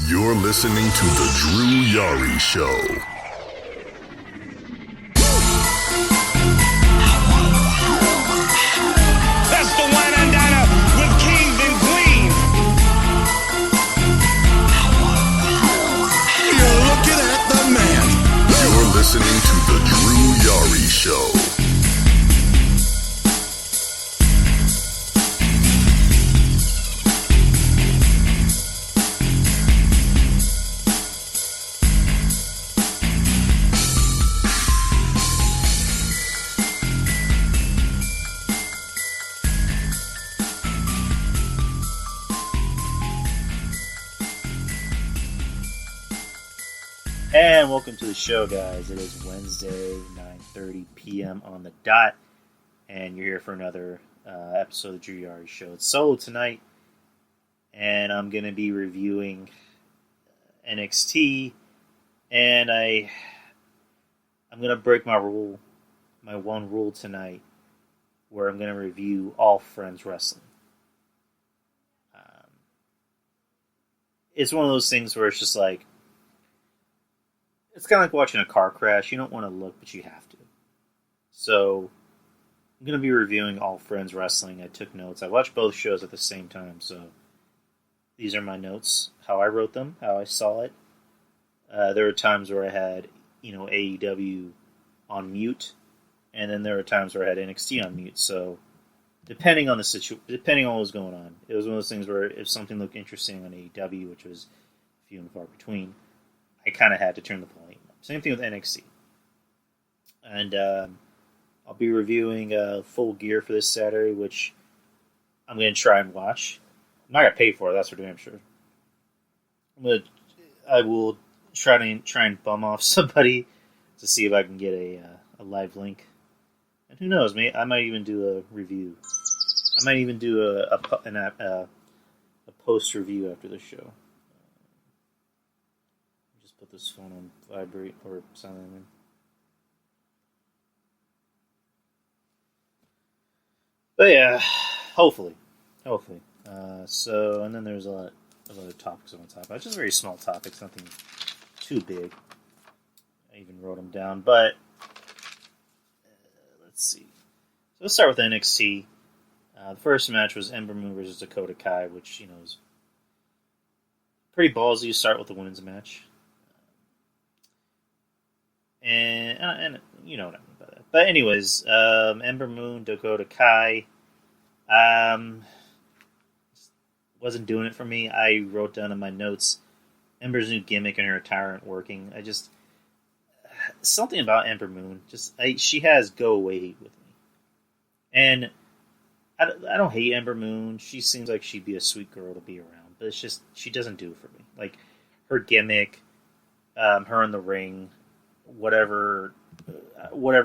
You're listening to The Drew Yari Show. That's the wine and diner with kings and queens. You're looking at the man. You're listening to The Drew Yari Show. And welcome to the show, guys. It is Wednesday, 9:30 p.m. on the dot, and you're here for another episode of the Drew Yari Show. It's solo tonight, and I'm going to be reviewing NXT, and I'm going to break my one rule tonight, where I'm going to review All Friends Wrestling. It's one of those things where it's just like, it's kind of like watching a car crash. You don't want to look, but you have to. So, I'm going to be reviewing All Friends Wrestling. I took notes. I watched both shows at the same time, so these are my notes, how I wrote them, how I saw it. There were times where I had, AEW on mute, and then there were times where I had NXT on mute. So, depending on depending on what was going on, it was one of those things where if something looked interesting on AEW, which was few and far between, I kind of had to turn the volume up. Same thing with NXT. And I'll be reviewing Full Gear for this Saturday, which I'm going to try and watch. I'm not going to pay for it, that's for damn sure. I will try and bum off somebody to see if I can get a live link. And who knows, I might even do a review. I might even do a post review after the show. Put this phone on vibrate or silent. But yeah, hopefully. And then there's a lot of other topics on top. It's just very small topics, nothing too big. I even wrote them down, but let's see. So let's start with NXT. The first match was Ember Moon versus Dakota Kai, which is pretty ballsy to start with the women's match. And you know what I mean by that. But anyways, Ember Moon, Dakota Kai, wasn't doing it for me. I wrote down in my notes, Ember's new gimmick and her attire aren't working. Something about Ember Moon, she has go away heat with me. And I don't hate Ember Moon. She seems like she'd be a sweet girl to be around, but it's just, she doesn't do it for me. Like, her gimmick, her in the ring, whatever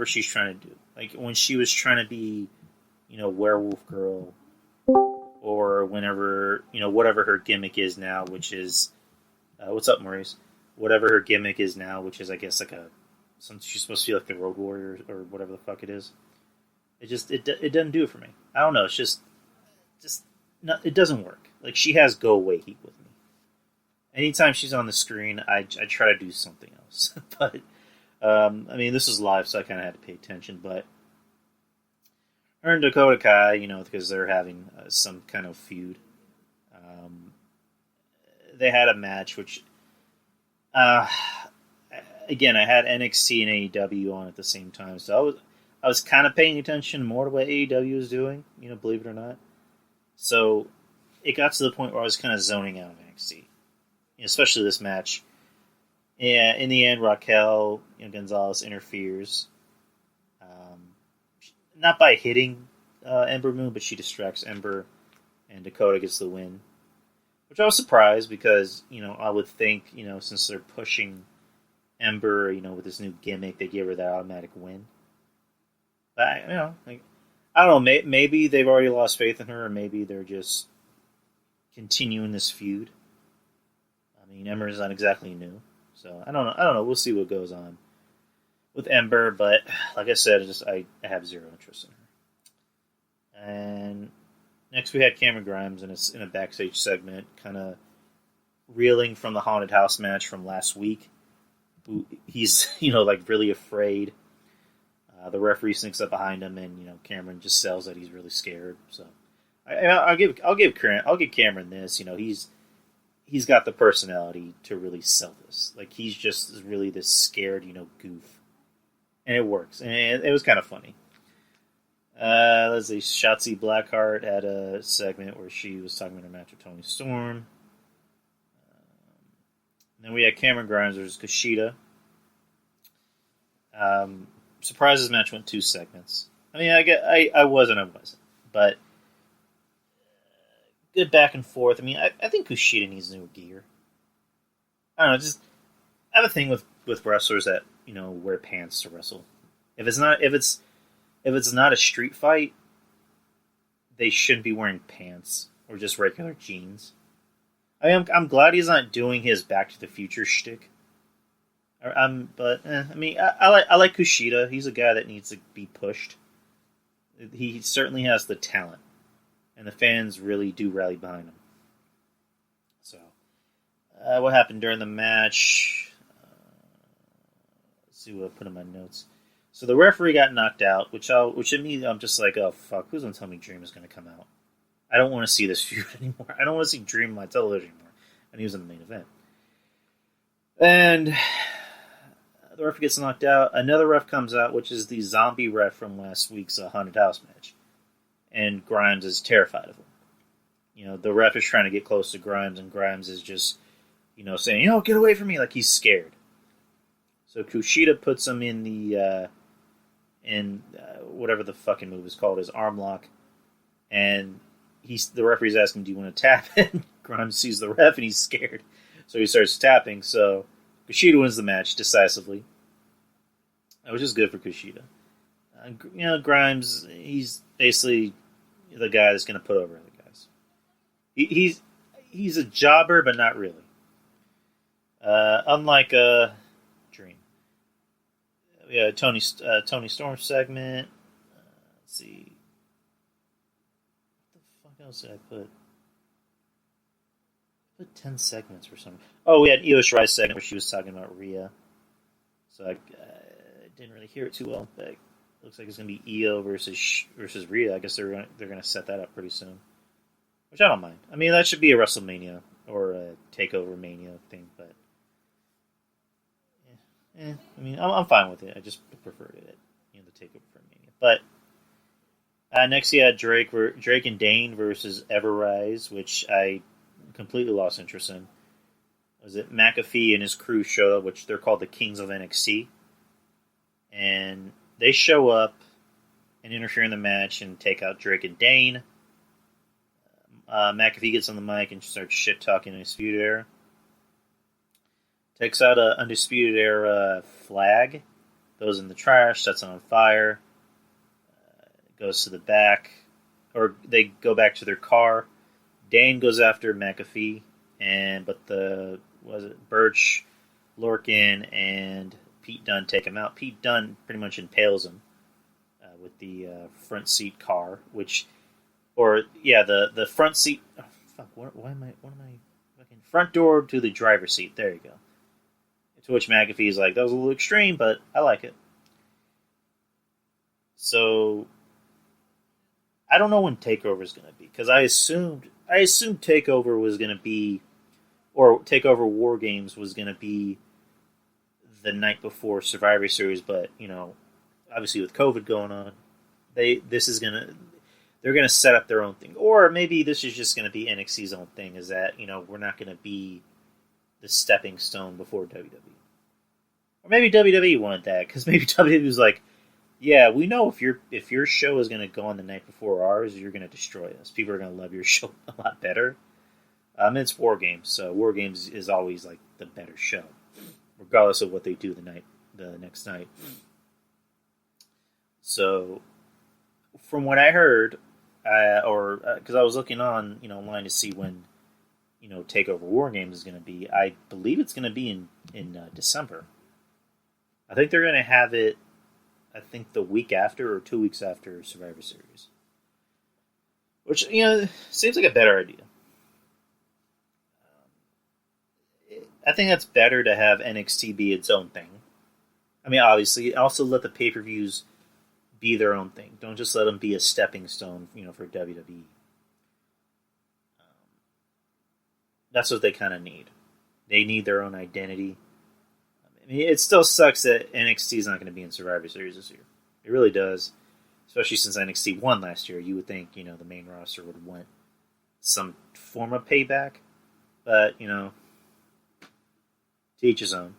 she's trying to do. Like when she was trying to be, werewolf girl, or whenever, whatever her gimmick is now, which is, what's up, Maurice? Whatever her gimmick is now, which is, I guess, she's supposed to be like the Road Warrior or whatever the fuck it is. It doesn't do it for me. I don't know. It's just not, it doesn't work. Like, she has go away heat with me. Anytime she's on the screen, I try to do something else, but. This is live, so I kind of had to pay attention, but her and Dakota Kai, because they're having some kind of feud. They had a match, which, again, I had NXT and AEW on at the same time, so I was kind of paying attention more to what AEW was doing, believe it or not. So it got to the point where I was kind of zoning out of NXT, especially this match. Yeah, in the end, Raquel Gonzalez interferes. Not by hitting Ember Moon, but she distracts Ember, and Dakota gets the win. Which I was surprised because, I would think, since they're pushing Ember, with this new gimmick, they give her that automatic win. But, I don't know, maybe they've already lost faith in her, or maybe they're just continuing this feud. Ember is not exactly new. So, I don't know. We'll see what goes on with Ember, but like I said, I have zero interest in her. And next we had Cameron Grimes in a backstage segment, kind of reeling from the haunted house match from last week. He's like really afraid. The referee sneaks up behind him, and Cameron just sells that he's really scared. So I'll give Cameron this. He's got the personality to really sell this. Like he's just really this scared goof, and it works, and it was kind of funny. Let's see, Shotzi Blackheart had a segment where she was talking about her match with Toni Storm. Then we had Cameron Grimes versus Kushida. Surprises match went 2 segments. I mean, I was and I wasn't, but good back and forth. I mean, I think Kushida needs new gear. I don't know, just I have a thing with wrestlers that wear pants to wrestle. If it's not a street fight, they shouldn't be wearing pants or just regular jeans. I'm glad he's not doing his Back to the Future shtick. I like Kushida. He's a guy that needs to be pushed. He certainly has the talent, and the fans really do rally behind him. So, what happened during the match? Let's see what I put in my notes. So the referee got knocked out, which at me I'm just like, oh fuck, who's gonna tell me Dream is gonna come out? I don't want to see this feud anymore. I don't want to see Dream on my television anymore. And he was in the main event. And the ref gets knocked out. Another ref comes out, which is the zombie ref from last week's Haunted House match. And Grimes is terrified of him. The ref is trying to get close to Grimes, and Grimes is just, saying, get away from me, like he's scared. So Kushida puts him in the, whatever the fucking move is called, his arm lock. And the referee's asking, do you want to tap? And Grimes sees the ref, and he's scared. So he starts tapping, so Kushida wins the match decisively. Which is good for Kushida. Grimes, he's basically the guy that's going to put over other guys. He's a jobber, but not really. Unlike Dream. We had a Toni Storm segment. Let's see. What the fuck else did I put? I put 10 segments for some. Oh, we had Io Shirai's segment where she was talking about Rhea. So I didn't really hear it too well. But it looks like it's going to be Io versus Rhea. I guess they're going to set that up pretty soon, which I don't mind. I mean, that should be a WrestleMania or a Takeover Mania thing, but I mean, I'm fine with it. I just preferred it, the Takeover for Mania. But next, you had Drake and Dane versus Everrise, which I completely lost interest in. Was it McAfee and his crew showed up, which they're called the Kings of NXT, and they show up and interfere in the match and take out Drake and Dane. McAfee gets on the mic and starts shit talking Undisputed Era. Takes out a Undisputed Era flag, goes in the trash, sets it on fire, goes to the back, or they go back to their car. Dane goes after McAfee, but Birch, Lorcan, and Pete Dunne take him out. Pete Dunne pretty much impales him with the front seat car, the front seat. Oh, fuck! What am I? Fucking front door to the driver's seat. There you go. To which McAfee's like, that was a little extreme, but I like it. So I don't know when TakeOver is going to be, because I assumed TakeOver was going to be, or TakeOver War Games was going to be the night before Survivor Series, but obviously with COVID going on, they're going to set up their own thing, or maybe this is just going to be NXT's own thing. Is that we're not going to be the stepping stone before WWE, or maybe WWE wanted that because maybe WWE was like, yeah, we know if your show is going to go on the night before ours, you're going to destroy us. People are going to love your show a lot better. It's War Games, so War Games is always like the better show, regardless of what they do the next night. So, from what I heard, because I was looking on online to see when TakeOver War Games is going to be, I believe it's going to be in December. I think they're going to have it. I think the week after or 2 weeks after Survivor Series. Which, seems like a better idea. I think that's better to have NXT be its own thing. I mean, obviously, also let the pay-per-views be their own thing. Don't just let them be a stepping stone, for WWE. That's what they kind of need. They need their own identity. I mean, it still sucks that NXT is not going to be in Survivor Series this year. It really does. Especially since NXT won last year. You would think, the main roster would want some form of payback. But, to each his own.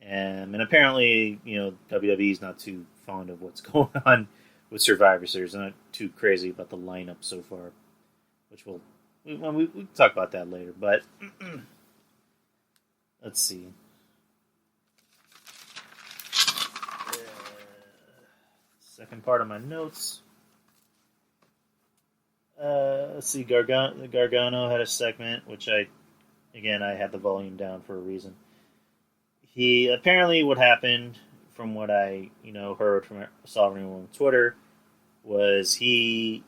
And apparently, WWE is not too fond of what's going on with Survivor Series. They're not too crazy about the lineup so far. Which we can talk about that later. But, let's see. Second part of my notes. Let's see. Gargano had a segment, which I had the volume down for a reason. He apparently, what happened, from what I heard from Sovereign on Twitter, was he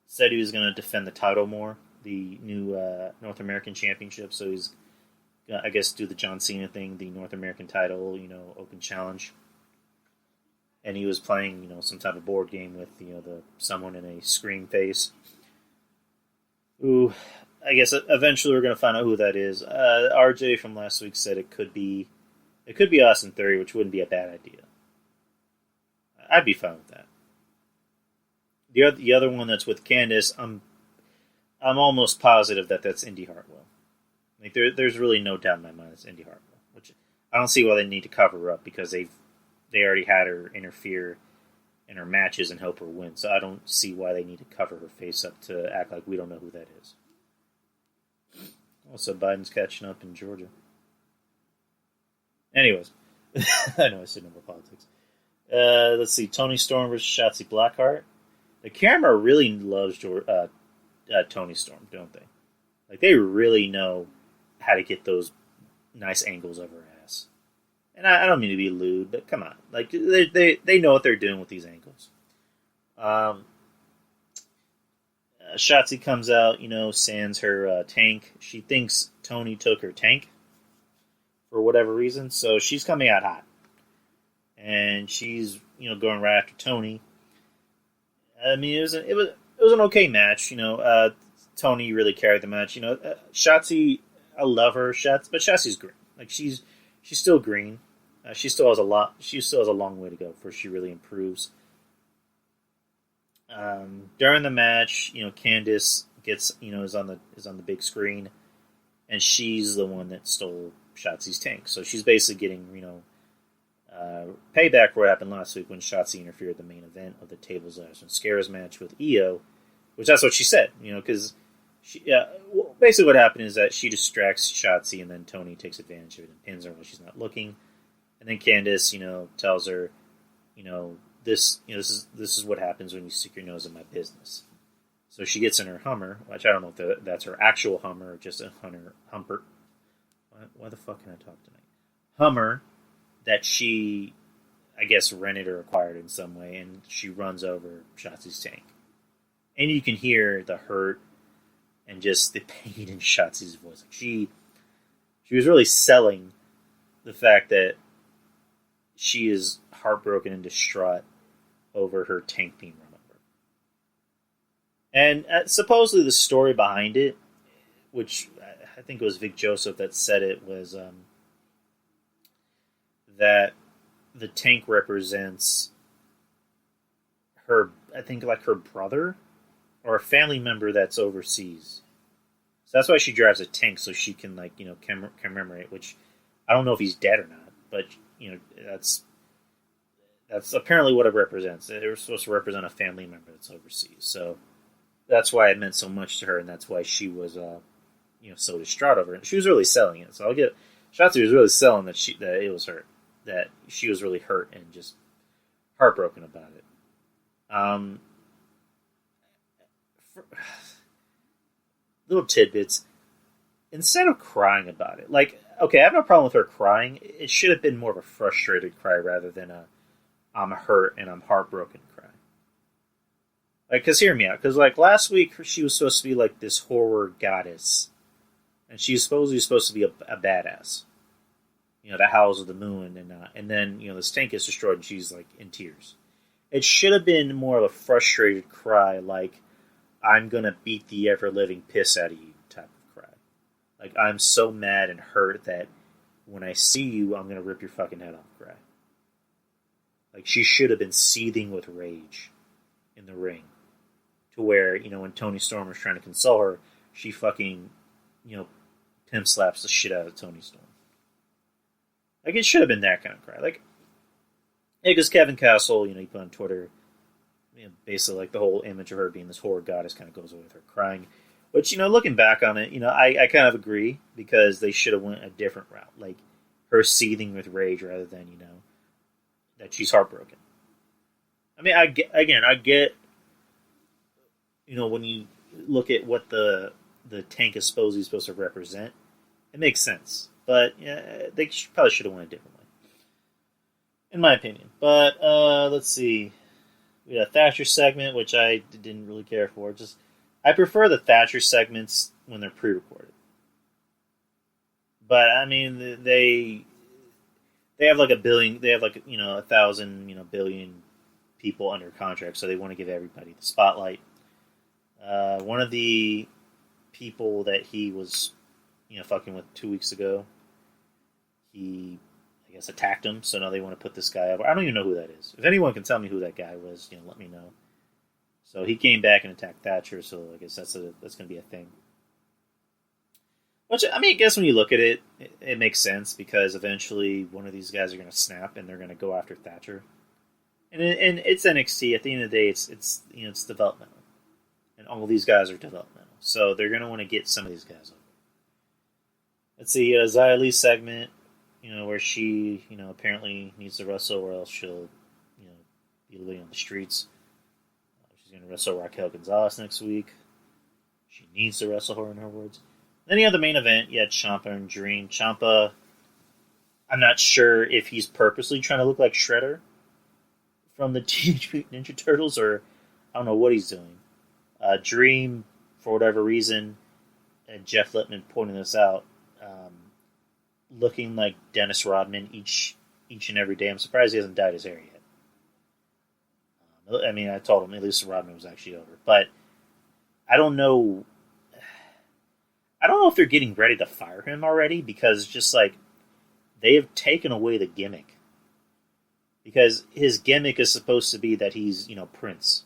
said he was going to defend the title more, the new North American Championship. So he's, I guess, do the John Cena thing, the North American title, open challenge. And he was playing, some type of board game with, someone in a screen face. Who, I guess, eventually we're going to find out who that is. RJ from last week said it could be Austin Theory, which wouldn't be a bad idea. I'd be fine with that. The other one that's with Candice, I'm almost positive that that's Indy Hartwell. Like there's really no doubt in my mind it's Indy Hartwell, which I don't see why they need to cover her up because they already had her interfere in her matches and help her win. So I don't see why they need to cover her face up to act like we don't know who that is. Also, Biden's catching up in Georgia. Anyways, I know I said no more politics. Let's see, Toni Storm versus Shotzi Blackheart. The camera really loves Toni Storm, don't they? Like, they really know how to get those nice angles of her ass. And I don't mean to be lewd, but come on. Like, they know what they're doing with these angles. Shotzi comes out, sans her tank. She thinks Toni took her tank for whatever reason, so she's coming out hot. And she's, going right after Toni. I mean, it was an okay match. Toni really carried the match. Shotzi, I love her, but Shotzi's green. Like she's still green. She still has a long way to go before she really improves. During the match, Candice gets is on the big screen, and she's the one that stole Shotzi's tank. So she's basically getting payback for what happened last week when Shotzi interfered in the main event of the Tables, Ladders, and Scares match with Io, which that's what she said, because basically what happened is that she distracts Shotzi and then Toni takes advantage of it and pins her while she's not looking. And then Candice, tells her, this is what happens when you stick your nose in my business. So she gets in her Hummer, which I don't know if that's her actual Hummer or just a Humper. Why the fuck can I talk tonight? Hummer that she, I guess, rented or acquired in some way, and she runs over Shotzi's tank. And you can hear the hurt and just the pain in Shotzi's voice. Like she was really selling the fact that she is heartbroken and distraught over her tank being run over. And supposedly the story behind it, which I think it was Vic Joseph that said it, was that the tank represents her, I think, like her brother or a family member that's overseas. So that's why she drives a tank, so she can, commemorate, which I don't know if he's dead or not, but, that's apparently what it represents. It was supposed to represent a family member that's overseas. So that's why it meant so much to her, and that's why she was, so distraught over it. She was really selling it. So Shotzi was really selling that it was her, that she was really hurt and just heartbroken about it. Little tidbits. Instead of crying about it, okay, I have no problem with her crying. It should have been more of a frustrated cry rather than a I'm hurt and I'm heartbroken cry. Because hear me out. Because last week she was supposed to be like this horror goddess, and she's supposed to be a badass. The Howls of the Moon, and then this tank gets destroyed, and she's like in tears. It should have been more of a frustrated cry, like I'm gonna beat the ever living piss out of you type of cry. Like I'm so mad and hurt that when I see you, I'm gonna rip your fucking head off cry. Like she should have been seething with rage in the ring, to where when Tony Storm was trying to console her, she fucking pimp slaps the shit out of Tony Storm. Like, it should have been that kind of cry. Like, yeah, because Kevin Castle, he put on Twitter, basically, like, the whole image of her being this horror goddess kind of goes away with her crying. Which, looking back on it, I kind of agree, because they should have went a different route. Like, her seething with rage rather than, that she's heartbroken. I mean, I get, when you look at what the tank is supposed to represent, it makes sense. But yeah, they probably should have went a different way, in my opinion. But let's see. We had a Thatcher segment, which I didn't really care for. I prefer the Thatcher segments when they're pre-recorded. But I mean, they have like 1 billion. They have like 1,000 billion people under contract, so they want to give everybody the spotlight. One of the people that he was fucking with 2 weeks ago, he, I guess, attacked him, so now they want to put this guy over. I don't even know who that is. If anyone can tell me who that guy was, let me know. So he came back and attacked Thatcher, so I guess that's going to be a thing. Which, I mean, I guess when you look at it, it makes sense, because eventually one of these guys are going to snap, and they're going to go after Thatcher. And it's NXT. At the end of the day, it's developmental. And all these guys are developmental. So they're going to want to get some of these guys over. Let's see, Xia Li's segment, where she, apparently needs to wrestle, or else she'll, be living on the streets. She's going to wrestle Raquel Gonzalez next week. She needs to wrestle her, in her words. Then you have the main event. You had Ciampa and Dream. Ciampa, I'm not sure if he's purposely trying to look like Shredder from the Teenage Mutant Ninja Turtles, or I don't know what he's doing. Dream, for whatever reason, and Jeff Lippman pointing this out, looking like Dennis Rodman each and every day. I'm surprised he hasn't dyed his hair yet. I mean, I told him at least Rodman was actually over, but I don't know. I don't know if they're getting ready to fire him already, because just like they have taken away the gimmick. Because his gimmick is supposed to be that he's, Prince.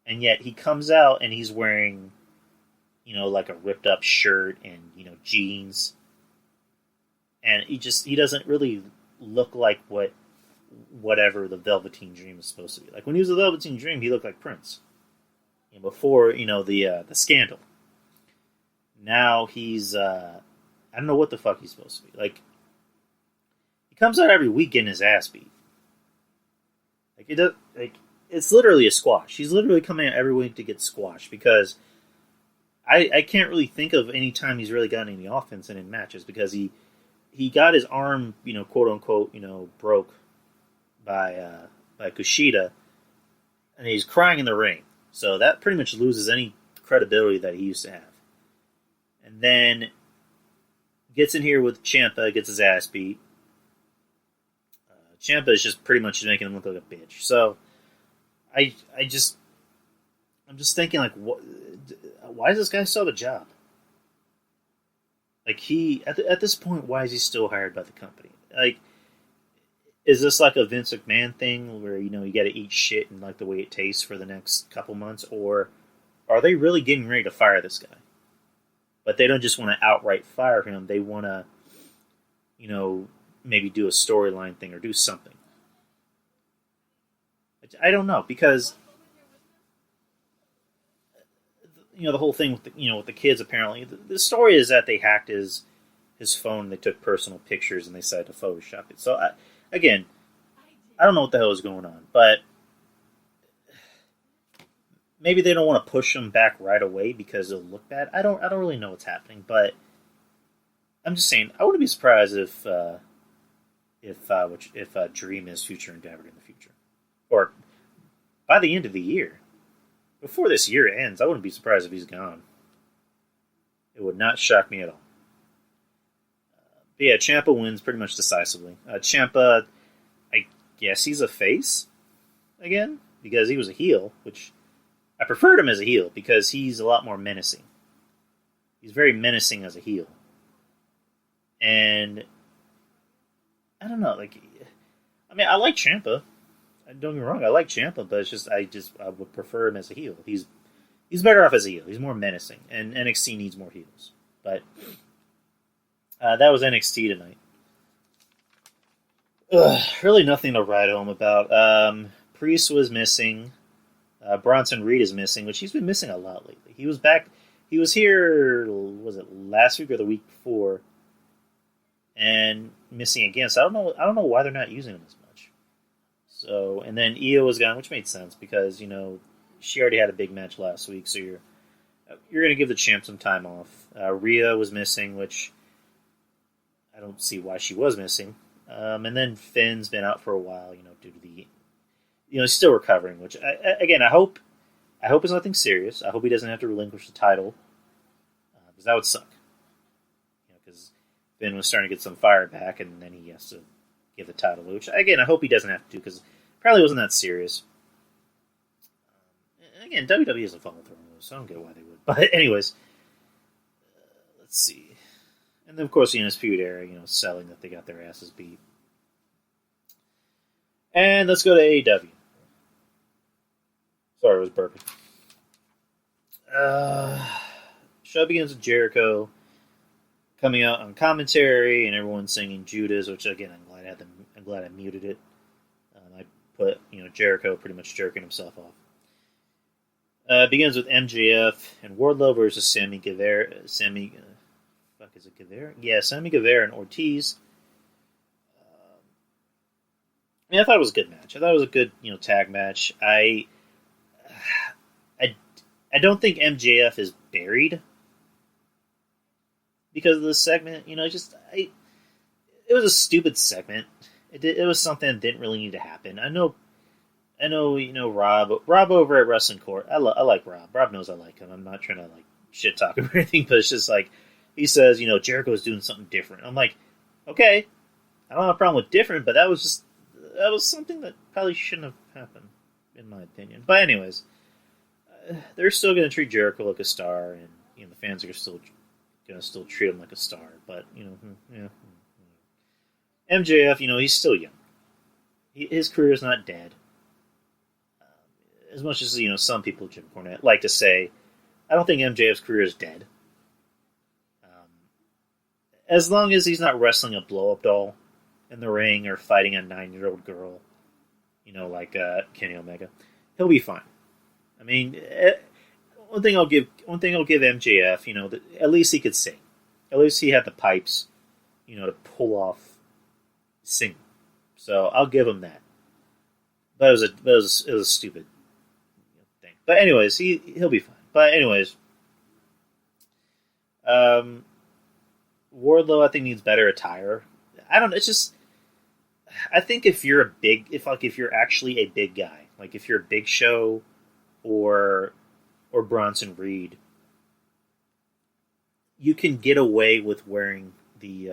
And yet he comes out and he's wearing, like a ripped up shirt and, jeans. And he doesn't really look like whatever the Velveteen Dream is supposed to be. Like when he was the Velveteen Dream, he looked like Prince. Before, the scandal. Now he's, I don't know what the fuck he's supposed to be. Like, he comes out every week getting his ass beat. It's literally a squash. He's literally coming out every week to get squashed, because I can't really think of any time he's really gotten any offense in matches, because he got his arm, quote unquote, broke by Kushida, and he's crying in the ring. So that pretty much loses any credibility that he used to have. And then gets in here with Ciampa, gets his ass beat. Ciampa is just pretty much making him look like a bitch. So I'm just thinking, like, why does this guy still have a job? Like, at this point, why is he still hired by the company? Like, is this like a Vince McMahon thing where, you got to eat shit and like the way it tastes for the next couple months? Or are they really getting ready to fire this guy? But they don't just want to outright fire him. They want to, maybe do a storyline thing or do something. I don't know, because the whole thing with with the kids, apparently the story is that they hacked his phone, and they took personal pictures, and they decided to Photoshop it. So again, I don't know what the hell is going on, but maybe they don't want to push him back right away because it'll look bad. I don't really know what's happening, but I'm just saying I wouldn't be surprised if Dream is future endeavored in the future, or by the end of the year. Before this year ends, I wouldn't be surprised if he's gone. It would not shock me at all. But yeah, Ciampa wins pretty much decisively. Ciampa, I guess he's a face again because he was a heel, which I preferred him as a heel because he's a lot more menacing. He's very menacing as a heel. And I don't know, I like Ciampa. Don't get me wrong, I like Ciampa, but it's just I would prefer him as a heel. He's better off as a heel. He's more menacing, and NXT needs more heels. But that was NXT tonight. Really nothing to write home about. Priest was missing. Bronson Reed is missing, which he's been missing a lot lately. He was back. He was here, was it last week or the week before? And missing again. So I don't know why they're not using him as much. So, and then Io was gone, which made sense because, she already had a big match last week, so you're going to give the champ some time off. Rhea was missing, which I don't see why she was missing. And then Finn's been out for a while, due to the, he's still recovering. Which I hope it's nothing serious. I hope he doesn't have to relinquish the title because that would suck. Because Finn was starting to get some fire back, and then he has to give the title. Which again, I hope he doesn't have to do because it probably wasn't that serious. Again, WWE isn't following through on those, so I don't get why they would. But anyways, let's see. And then, of course, in his feud era, selling that they got their asses beat. And let's go to AEW. Sorry, I was burping. Show begins with Jericho coming out on commentary, and everyone singing Judas, which, again, I'm glad I muted it. I put, Jericho pretty much jerking himself off. Begins with MJF and Wardlow versus Sammy Guevara. Sammy Guevara and Ortiz. I thought it was a good match. I thought it was a good, tag match. I don't think MJF is buried because of this segment. It was a stupid segment. It was something that didn't really need to happen. I know, Rob over at Wrestling Court. I like Rob. Rob knows I like him. I'm not trying to shit talk him or anything, but it's just he says, Jericho's doing something different. I'm like, okay, I don't have a problem with different, but that was something that probably shouldn't have happened, in my opinion. But anyways, they're still going to treat Jericho like a star, and the fans are still going to treat him like a star. But MJF, he's still young. His career is not dead. As much as, some people, Jim Cornette, like to say, I don't think MJF's career is dead. As long as he's not wrestling a blow-up doll in the ring or fighting a 9-year-old girl, like Kenny Omega, he'll be fine. I mean, one thing I'll give MJF, at least he could sing. At least he had the pipes, to pull off singing. So I'll give him that. But it was a stupid thing. But anyways, he'll be fine. But anyways, Wardlow I think needs better attire. I don't know. It's just I think if you're actually a big guy, like if you're Big Show or Bronson Reed, you can get away with wearing the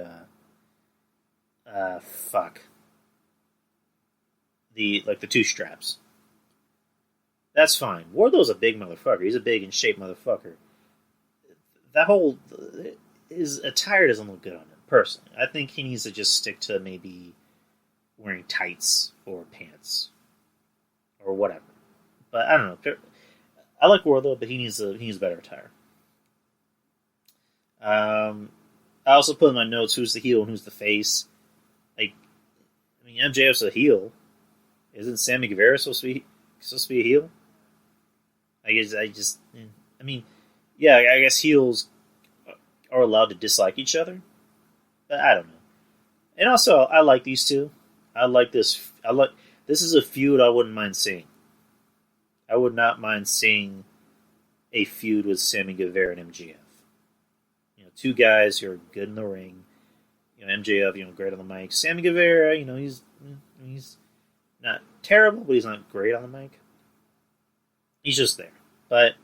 the two straps. That's fine. Wardlow's a big motherfucker. He's a big in shape motherfucker. His attire doesn't look good on him, personally. I think he needs to just stick to maybe wearing tights or pants or whatever. But I don't know. I like Wardlow, but he needs better attire. I also put in my notes who's the heel and who's the face. MJF's a heel. Isn't Sammy Guevara supposed to be a heel? I guess heels are allowed to dislike each other, but I don't know. And also, I like these two. I like this. This is a feud I wouldn't mind seeing. I would not mind seeing a feud with Sammy Guevara and MJF. Two guys who are good in the ring. MJF, great on the mic. Sammy Guevara, he's not terrible, but he's not great on the mic. He's just there. But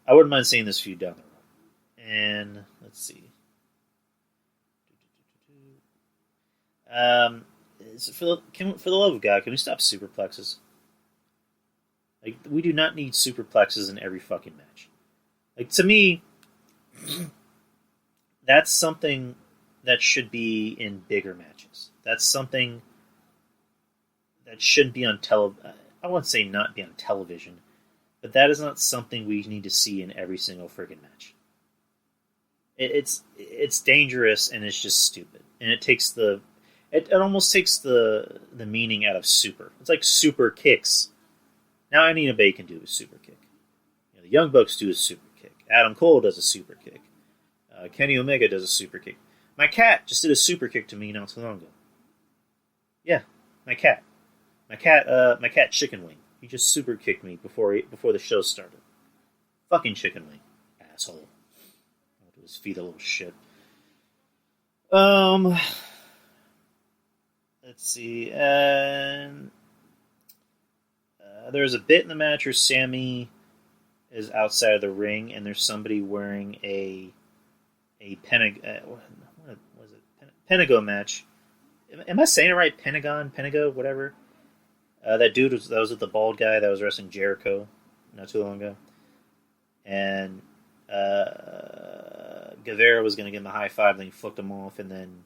I wouldn't mind seeing this feud down the road. And let's see. For the love of God, can we stop superplexes? Like, we do not need superplexes in every fucking match. Like, to me, that's something that should be in bigger matches. That's something that shouldn't be on I wouldn't say not be on television, but that is not something we need to see in every single friggin' match. It's dangerous and it's just stupid, and it almost takes the meaning out of super. It's like super kicks. Now Anita Bay can do a super kick. You know, the Young Bucks do a super kick. Adam Cole does a super kick. Kenny Omega does a super kick. My cat just did a super kick to me not too long ago. Yeah, my cat Chicken Wing. He just super kicked me before the show started. Fucking Chicken Wing, asshole. To his feet, a little shit. Let's see. And there's a bit in the match where Sammy is outside of the ring, and there's somebody wearing a Pentagon match. Am I saying it right? Pentagon, whatever. That dude was with the bald guy that was wrestling Jericho not too long ago, and Guevara was going to give him a high five, and then he flicked him off, and then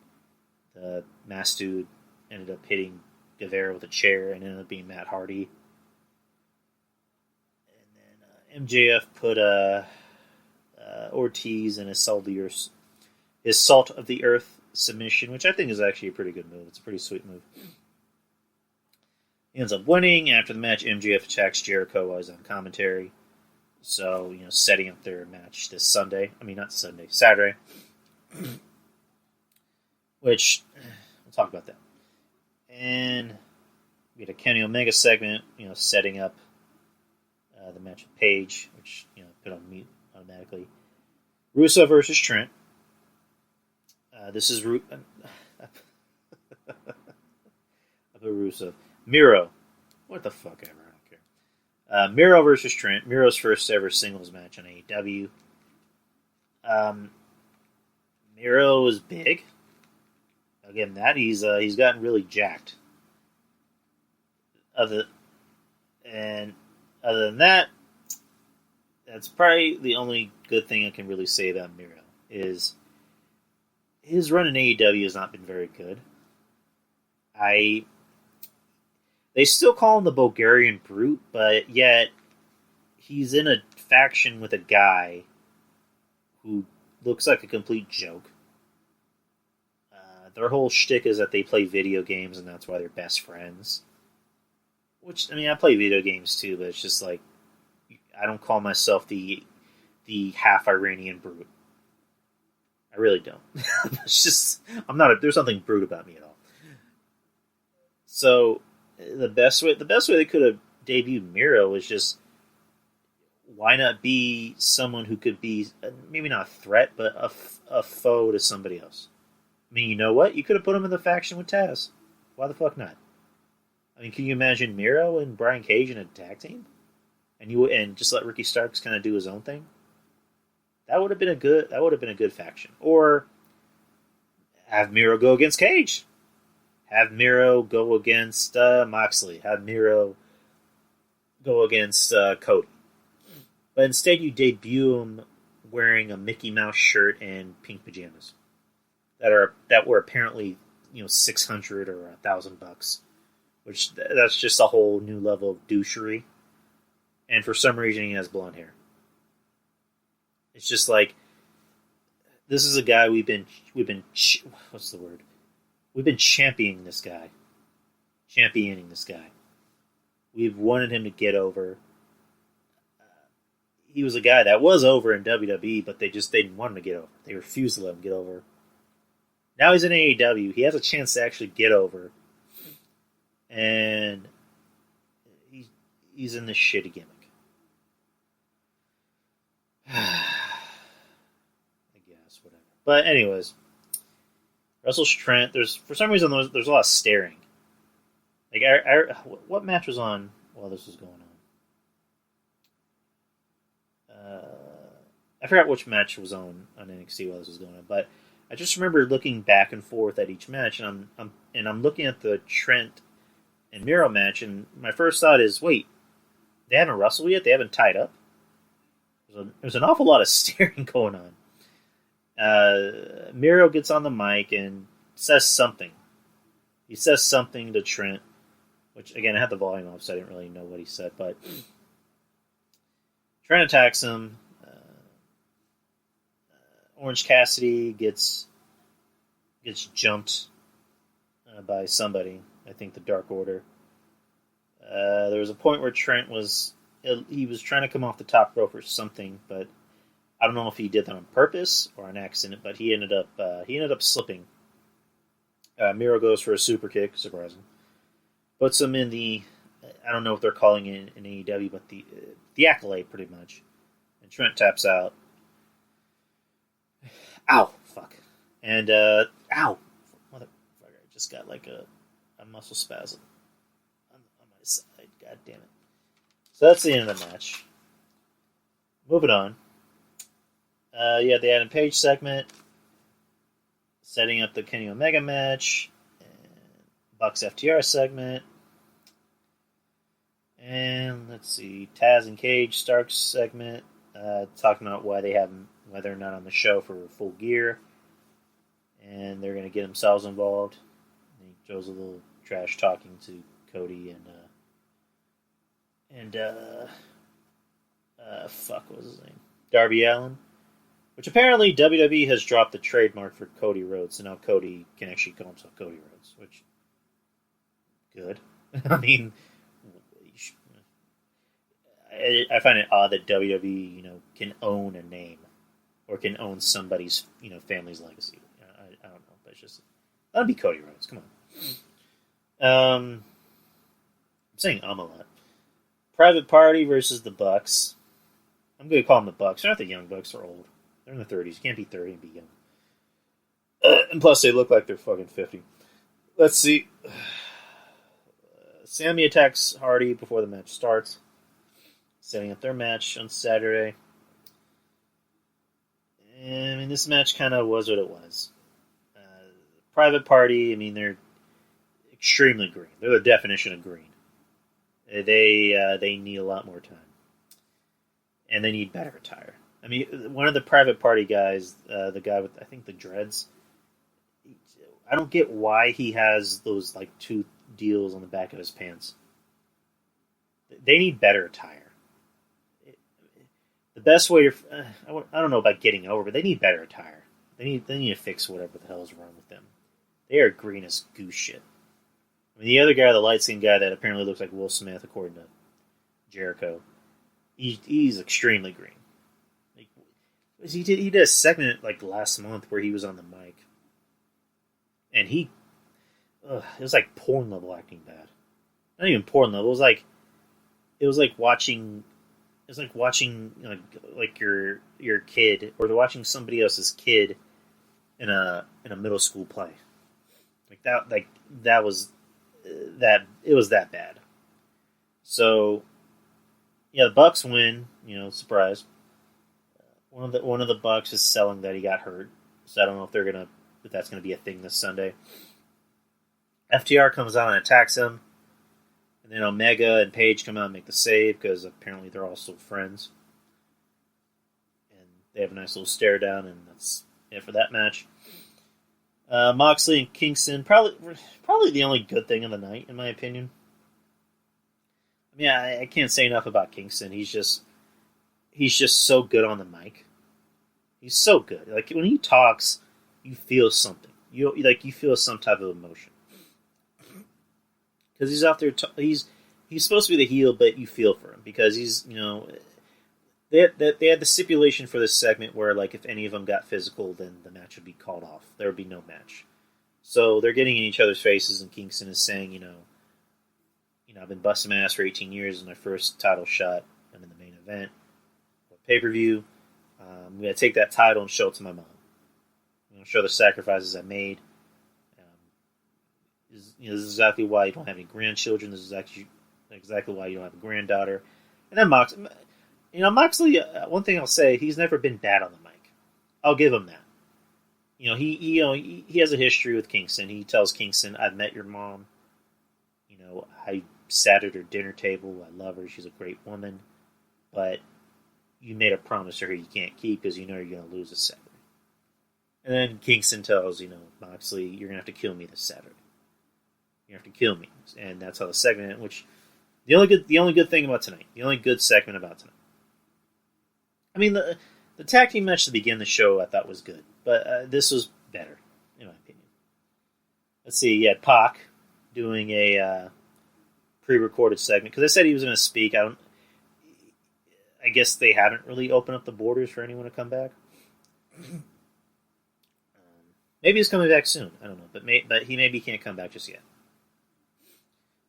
the masked dude ended up hitting Guevara with a chair, and ended up being Matt Hardy. And then MJF put Ortiz in his Salt of the Earth submission, which I think is actually a pretty good move. It's a pretty sweet move. He ends up winning. After the match, MJF attacks Jericho while he's on commentary. So, setting up their match this Sunday. I mean, not Sunday, Saturday. Which, we'll talk about that. And we had a Kenny Omega segment, setting up the match with Paige, which, put on mute automatically. Russo versus Trent. This is Russo. Miro. What the fuck ever, I don't care. Miro versus Trent. Miro's first ever singles match on AEW. Miro is big. Again, that he's gotten really jacked. Other than that, that's probably the only good thing I can really say about Miro is his run in AEW has not been very good. They still call him the Bulgarian Brute, but yet he's in a faction with a guy who looks like a complete joke. Their whole shtick is that they play video games, and that's why they're best friends. Which, I mean, I play video games too, but it's just like, I don't call myself the half Iranian Brute. I really don't. It's just, there's nothing brute about me at all. So, the best way they could have debuted Miro was just, why not be someone who could be, maybe not a threat, but a foe to somebody else? I mean, you know what? You could have put him in the faction with Taz. Why the fuck not? I mean, can you imagine Miro and Brian Cage in a tag team? And just let Ricky Starks kind of do his own thing? That would have been a good faction. Or have Miro go against Cage. Have Miro go against Moxley. Have Miro go against Cody. But instead you debut him wearing a Mickey Mouse shirt and pink pajamas. That were apparently, $600 or $1,000, which that's just a whole new level of douchery. And for some reason, he has blonde hair. It's just like, this is a guy we've been what's the word? We've been championing this guy. We've wanted him to get over. He was a guy that was over in WWE, but they didn't want him to get over. They refused to let him get over. Now he's in AEW. He has a chance to actually get over. And he's in this shitty gimmick. I guess, whatever. But anyways, Russell's Trent. For some reason there's a lot of staring. Like, what match was on while this was going on? I forgot which match was on NXT while this was going on, but I just remember looking back and forth at each match, and I'm looking at the Trent and Miro match, and my first thought is, wait, they haven't wrestled yet? They haven't tied up? There's an awful lot of staring going on. Miro gets on the mic and says something. He says something to Trent, which, again, I had the volume off, so I didn't really know what he said, but Trent attacks him. Orange Cassidy gets jumped by somebody. I think the Dark Order. There was a point where Trent was trying to come off the top rope or something, but I don't know if he did that on purpose or an accident. But he ended up slipping. Miro goes for a super kick, surprising. Puts him in the, I don't know what they're calling it in AEW, but the accolade pretty much. And Trent taps out. Ow, fuck. And, ow. Motherfucker, I just got like a muscle spasm on my side. God damn it. So that's the end of the match. Moving on. Yeah, the Adam Page segment. Setting up the Kenny Omega match. And Bucks FTR segment. And let's see, Taz and Cage Starks segment. Talking about why they're not on the show for Full Gear, and they're going to get themselves involved. And he throws a little trash talking to Cody and fuck, what was his name? Darby Allin, which apparently WWE has dropped the trademark for Cody Rhodes, so now Cody can actually call himself Cody Rhodes, which good. I mean, I find it odd that WWE, can own a name or can own somebody's, family's legacy. I don't know, but it's just that'd be Cody Rhodes. Come on. I'm saying a lot. Private Party versus the Bucks. I'm going to call them the Bucks. They're not the young Bucks. They're old. They're in the 30s. You can't be 30 and be young. And plus, they look like they're fucking 50. Let's see. Sammy attacks Hardy before the match starts, setting up their match on Saturday. And, I mean, this match kind of was what it was. Private Party, I mean, they're extremely green. They're the definition of green. They need a lot more time. And they need better attire. I mean, one of the Private Party guys, the guy with, I think, the dreads, I don't get why he has those, like, two deals on the back of his pants. They need better attire. The best way I don't know about getting over, but they need better attire. They need to fix whatever the hell is wrong with them. They are green as goose shit. I mean, the other guy, the light-skinned guy that apparently looks like Will Smith, according to Jericho, he's extremely green. Like, he did a segment like last month where he was on the mic, and it was like porn level acting bad. Not even porn level. It was like watching like your kid, or watching somebody else's kid in a middle school play. It was that bad. So yeah, the Bucks win. Surprise. One of the Bucks is selling that he got hurt, so I don't know if that's gonna be a thing this Sunday. FTR comes out and attacks him. And then Omega and Page come out and make the save because apparently they're also friends. And they have a nice little stare down, and that's it for that match. Moxley and Kingston, probably the only good thing of the night, in my opinion. I mean, I can't say enough about Kingston. He's just so good on the mic. He's so good. Like, when he talks, you feel something. You feel some type of emotion. Because he's out there, he's supposed to be the heel, but you feel for him because he's, they had the stipulation for this segment where, like, if any of them got physical, then the match would be called off. There would be no match. So they're getting in each other's faces, and Kingston is saying, I've been busting my ass for 18 years. It's my first title shot. I'm in the main event, pay-per-view. I'm going to take that title and show it to my mom. I'm going to show the sacrifices I made. This is exactly why you don't have any grandchildren. This is exactly why you don't have a granddaughter. And then Moxley. One thing I'll say, he's never been bad on the mic. I'll give him that. He has a history with Kingston. He tells Kingston, "I've met your mom. I sat at her dinner table. I love her. She's a great woman, but you made a promise to her you can't keep because you're going to lose this Saturday." And then Kingston tells Moxley, "You're going to have to kill me this Saturday. You have to kill me," and that's how the segment. Which the only good thing about tonight, the only good segment about tonight. I mean, the tag team match to begin the show I thought was good, but this was better in my opinion. Let's see, you had Pac doing a pre-recorded segment because I said he was going to speak. I guess they haven't really opened up the borders for anyone to come back. Maybe he's coming back soon. I don't know, but he maybe can't come back just yet.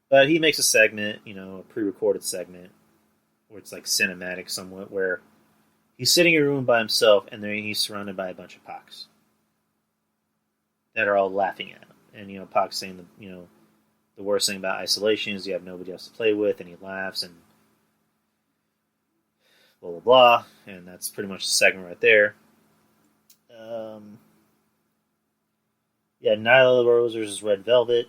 But he makes a segment, a pre-recorded segment, where it's like cinematic somewhat, where he's sitting in a room by himself, and then he's surrounded by a bunch of Pacs that are all laughing at him. And Pac's saying the worst thing about isolation is you have nobody else to play with, and he laughs and blah blah blah, and that's pretty much the segment right there. Nyla Rose versus Red Velvet.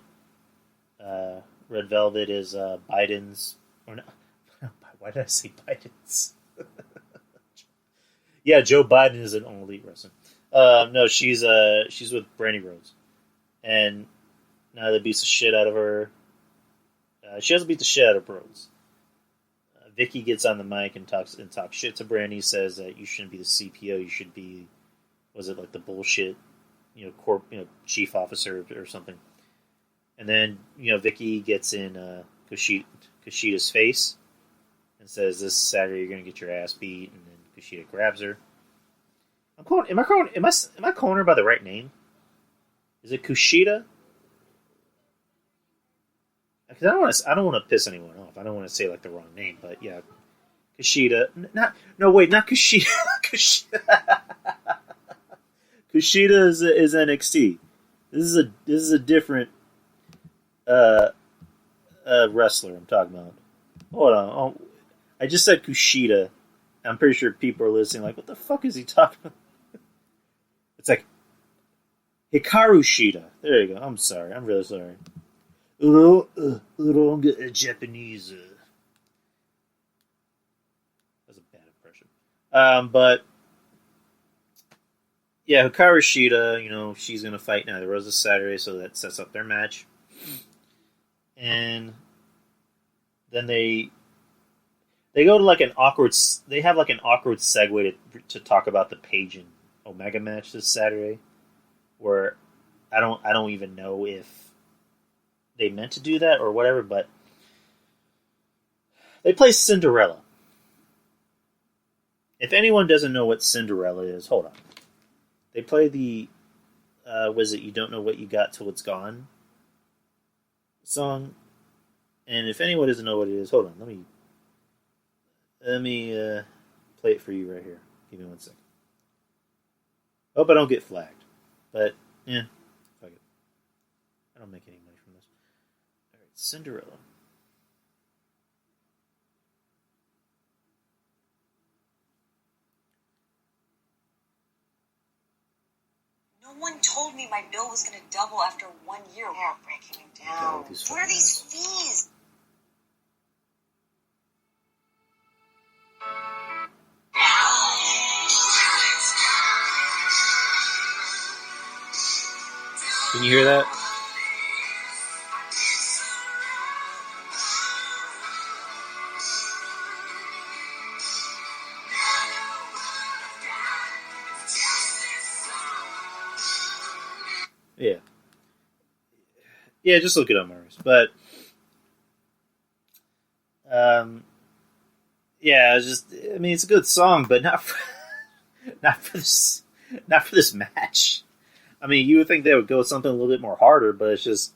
Red Velvet is Biden's, or no, why did I say Biden's? Yeah, Joe Biden is an All Elite wrestler. No, she's with Brandy Rhodes, and Nyla beats the shit out of her. She doesn't beat the shit out of Rhodes. Vicky gets on the mic and talks shit to Brandy. Says that you shouldn't be the CPO. You should be, was it like the bullshit, chief officer or something. And then Vicky gets in Kushida's face and says, "This Saturday you're gonna get your ass beat." And then Kushida grabs her. Am I calling her by the right name? Is it Kushida? Because I don't want to piss anyone off. I don't want to say like the wrong name, but yeah, Kushida. Not Kushida. Kushida is NXT. This is a different wrestler I'm talking about. Hold on. I just said Kushida. I'm pretty sure people are listening like, what the fuck is he talking about? It's like Hikaru Shida. There you go. I'm sorry. I'm really sorry. Wrong Japanese. That's a bad impression. But yeah, Hikaru Shida, she's going to fight Nyla Rose this Saturday, so that sets up their match. And then they go to like an awkward. They have like an awkward segue to talk about the Paige and Omega match this Saturday, where I don't even know if they meant to do that or whatever, but they play Cinderella. If anyone doesn't know what Cinderella is, hold on. They play the was it You Don't Know What You Got Till It's Gone song. And if anyone doesn't know what it is, hold on, let me play it for you right here. Give me 1 second. Hope I don't get flagged. But fuck it. I don't make any money from this. Alright, Cinderella. No one told me my bill was going to double after 1 year. They're breaking it down. What are these fees? Can you hear that? Yeah. Yeah, just look it up, Marius. But yeah, it's it's a good song, but not for this match. I mean, you would think they would go with something a little bit more harder, but it's just,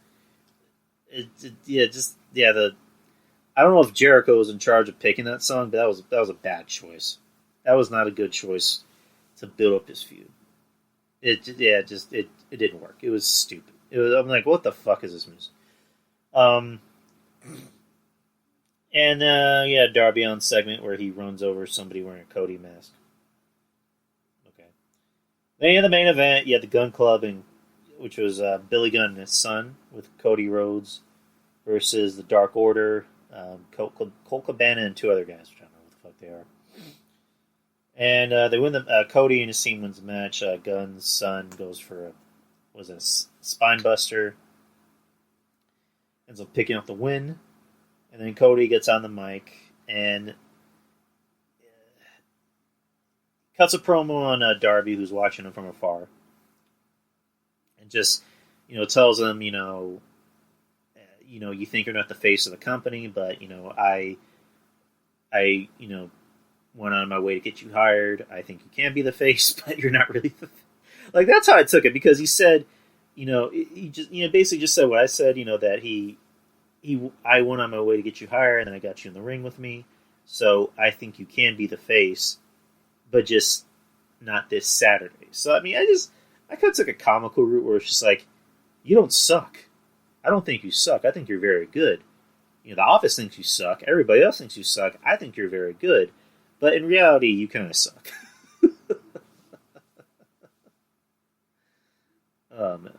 I don't know if Jericho was in charge of picking that song, but that was a bad choice. That was not a good choice to build up his feud. It didn't work. It was stupid. I'm like, what the fuck is this music? And Darby on segment where he runs over somebody wearing a Cody mask. Okay. Then you had the main event. You had the Gun Club, which was Billy Gunn and his son with Cody Rhodes versus the Dark Order, Colt Cabana, and two other guys, which I don't know what the fuck they are. And they win the Cody and his team wins the match. Gunn's son goes for a spine buster. Ends up picking up the win. And then Cody gets on the mic and cuts a promo on Darby, who's watching him from afar. And just, tells him, you think you're not the face of the company, but, I went on my way to get you hired. I think you can be the face, but you're not really the like, that's how I took it, because he said, he just, basically just said what I said, that I went on my way to get you hired, and then I got you in the ring with me. So I think you can be the face, but just not this Saturday. So, I kind of took a comical route where it's just like, you don't suck. I don't think you suck. I think you're very good. The office thinks you suck. Everybody else thinks you suck. I think you're very good. But in reality, you kind of suck. Oh, man.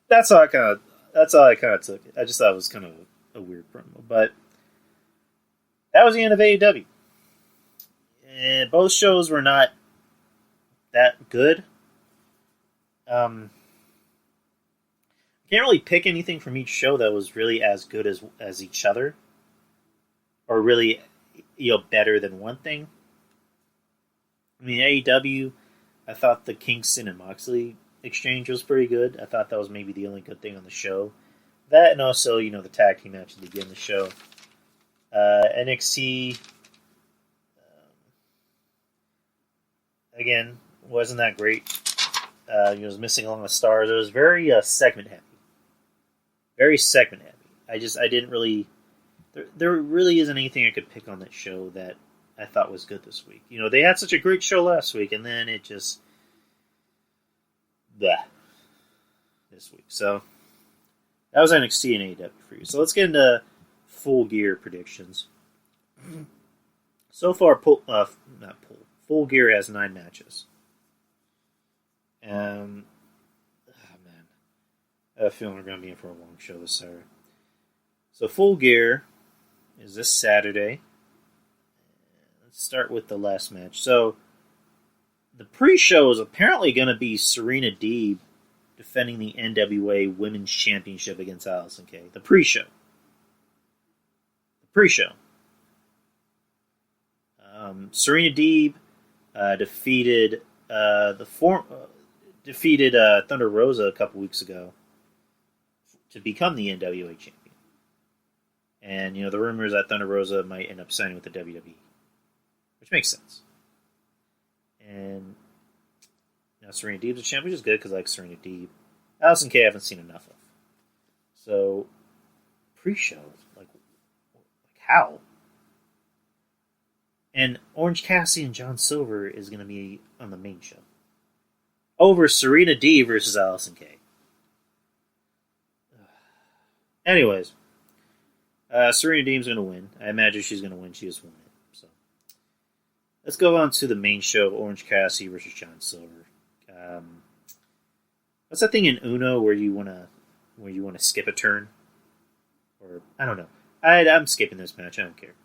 That's how I kind of took it. I just thought it was kind of a weird promo. But that was the end of AEW. And both shows were not that good. Can't really pick anything from each show that was really as good as each other. Or really, better than one thing. AEW, I thought the Kingston and Moxley exchange was pretty good. I thought that was maybe the only good thing on the show. That, and also, the tag team match at the beginning of the show. NXT, again, wasn't that great. It was missing a lot of stars. It was very segment heavy. Very segment heavy. I didn't really... There really isn't anything I could pick on that show that I thought was good this week. They had such a great show last week, and then it just... Bleh. This week. So, that was NXT and AEW for you. So let's get into Full Gear predictions. So far, Full Gear has 9 matches. Man. I have a feeling we're going to be in for a long show this Saturday. So Full Gear is this Saturday. Let's start with the last match. So, the pre-show is apparently going to be Serena Deeb defending the NWA Women's Championship against Allison Kay. The pre-show. Serena Deeb defeated Thunder Rosa a couple weeks ago to become the NWA champion. And, the rumor is that Thunder Rosa might end up signing with the WWE. Which makes sense. And now Serena Deeb's a champ, which is good because I like Serena Deeb. Allison Kay I haven't seen enough of. So, pre-show, like how? And Orange Cassidy and John Silver is going to be on the main show. Over Serena Deeb versus Allison Kay. Anyways, Serena Deeb's going to win. I imagine she's going to win. She just won it. So, let's go on to the main show: Orange Cassidy versus John Silver. What's that thing in Uno where you want to skip a turn? Or I don't know. I'm skipping this match. I don't care.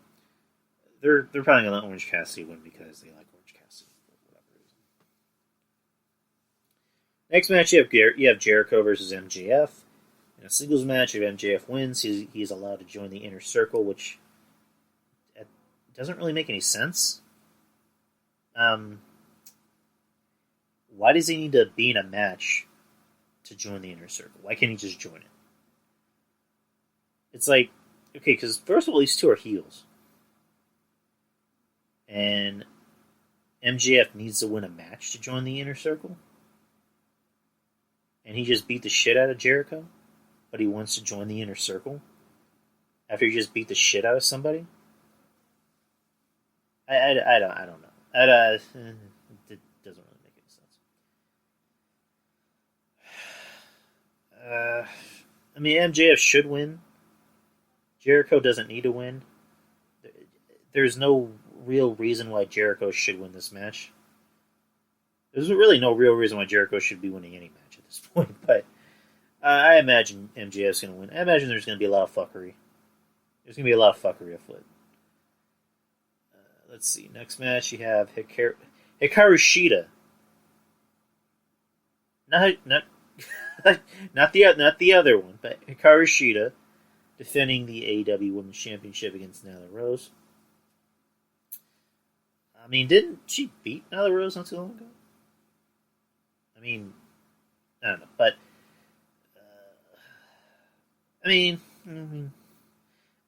They're probably going to let Orange Cassidy win because they like Orange Cassidy for whatever reason. Next match, you have Jericho versus MJF. In a singles match, if MJF wins, he's allowed to join the Inner Circle, which doesn't really make any sense. Why does he need to be in a match to join the Inner Circle? Why can't he just join it? It's like, okay, because first of all, these two are heels. And MJF needs to win a match to join the Inner Circle? And he just beat the shit out of Jericho? But he wants to join the Inner Circle? After he just beat the shit out of somebody? I don't know. It doesn't really make any sense. MJF should win. Jericho doesn't need to win. there's no real reason why Jericho should win this match. There's really no real reason why Jericho should be winning any match at this point, but I imagine MJF's going to win. I imagine there's going to be a lot of fuckery. There's going to be a lot of fuckery afoot. Let's see. Next match, you have Hikaru Shida. Not the other one, but Hikaru Shida defending the AEW Women's Championship against Nyla Rose. I mean, didn't she beat Nyla Rose not too long ago? I mean, I don't know, but I mean,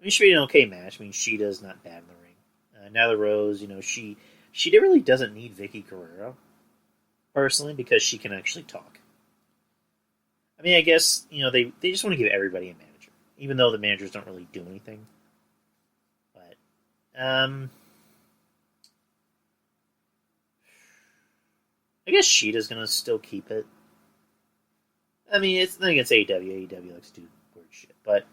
she made an okay match. I mean, Shida's not bad in the ring. Nyla Rose, she really doesn't need Vicky Guerrero, personally, because she can actually talk. I mean, I guess, they just want to give everybody a manager, even though the managers don't really do anything. But, I guess Sheeta's going to still keep it. I mean, it's nothing against AEW. AEW likes to do weird shit, but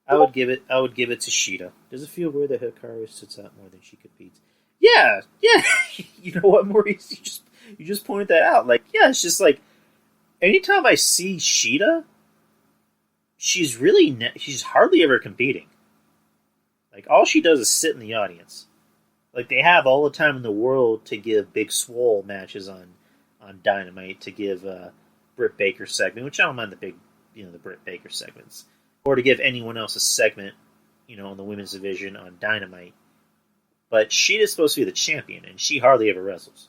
I would give it to Shida. Does it feel weird that Hikaru sits out more than she competes? Yeah. You know what, Maurice? You just pointed that out. Like, yeah, it's just like anytime I see Shida, she's hardly ever competing. Like, all she does is sit in the audience. Like, they have all the time in the world to give Big Swole matches on Dynamite, to give Britt Baker segment, which I don't mind the Britt Baker segments, or to give anyone else a segment, in the women's division on Dynamite. But Sheeta's supposed to be the champion, and she hardly ever wrestles.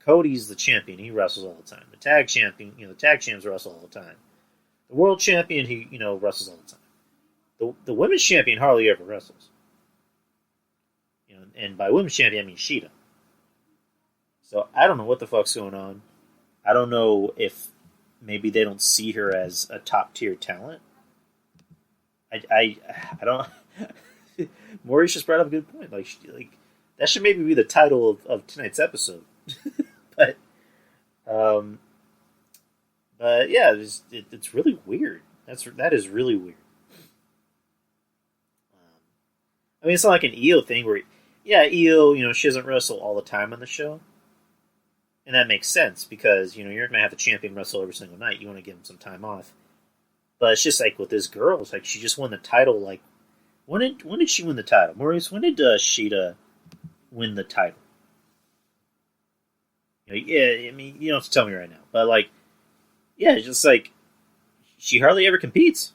Cody's the champion; he wrestles all the time. The tag champion, the tag champs wrestle all the time. The world champion, he wrestles all the time. The women's champion hardly ever wrestles. And by women's champion, I mean Sheeta. So I don't know what the fuck's going on. I don't know if maybe they don't see her as a top tier talent. I don't. Maurice just brought up a good point. Like that should maybe be the title of tonight's episode. but yeah, it's really weird. That is really weird. I mean, it's not like an Io thing where, yeah, Io, she doesn't wrestle all the time on the show. And that makes sense because, you're going to have the champion wrestle every single night. You want to give him some time off. But it's just like with this girl, it's like she just won the title. Like, when did she win the title? Maurice, when did Sheeta win the title? Yeah, I mean, you don't have to tell me right now. But, like, yeah, it's just like, she hardly ever competes.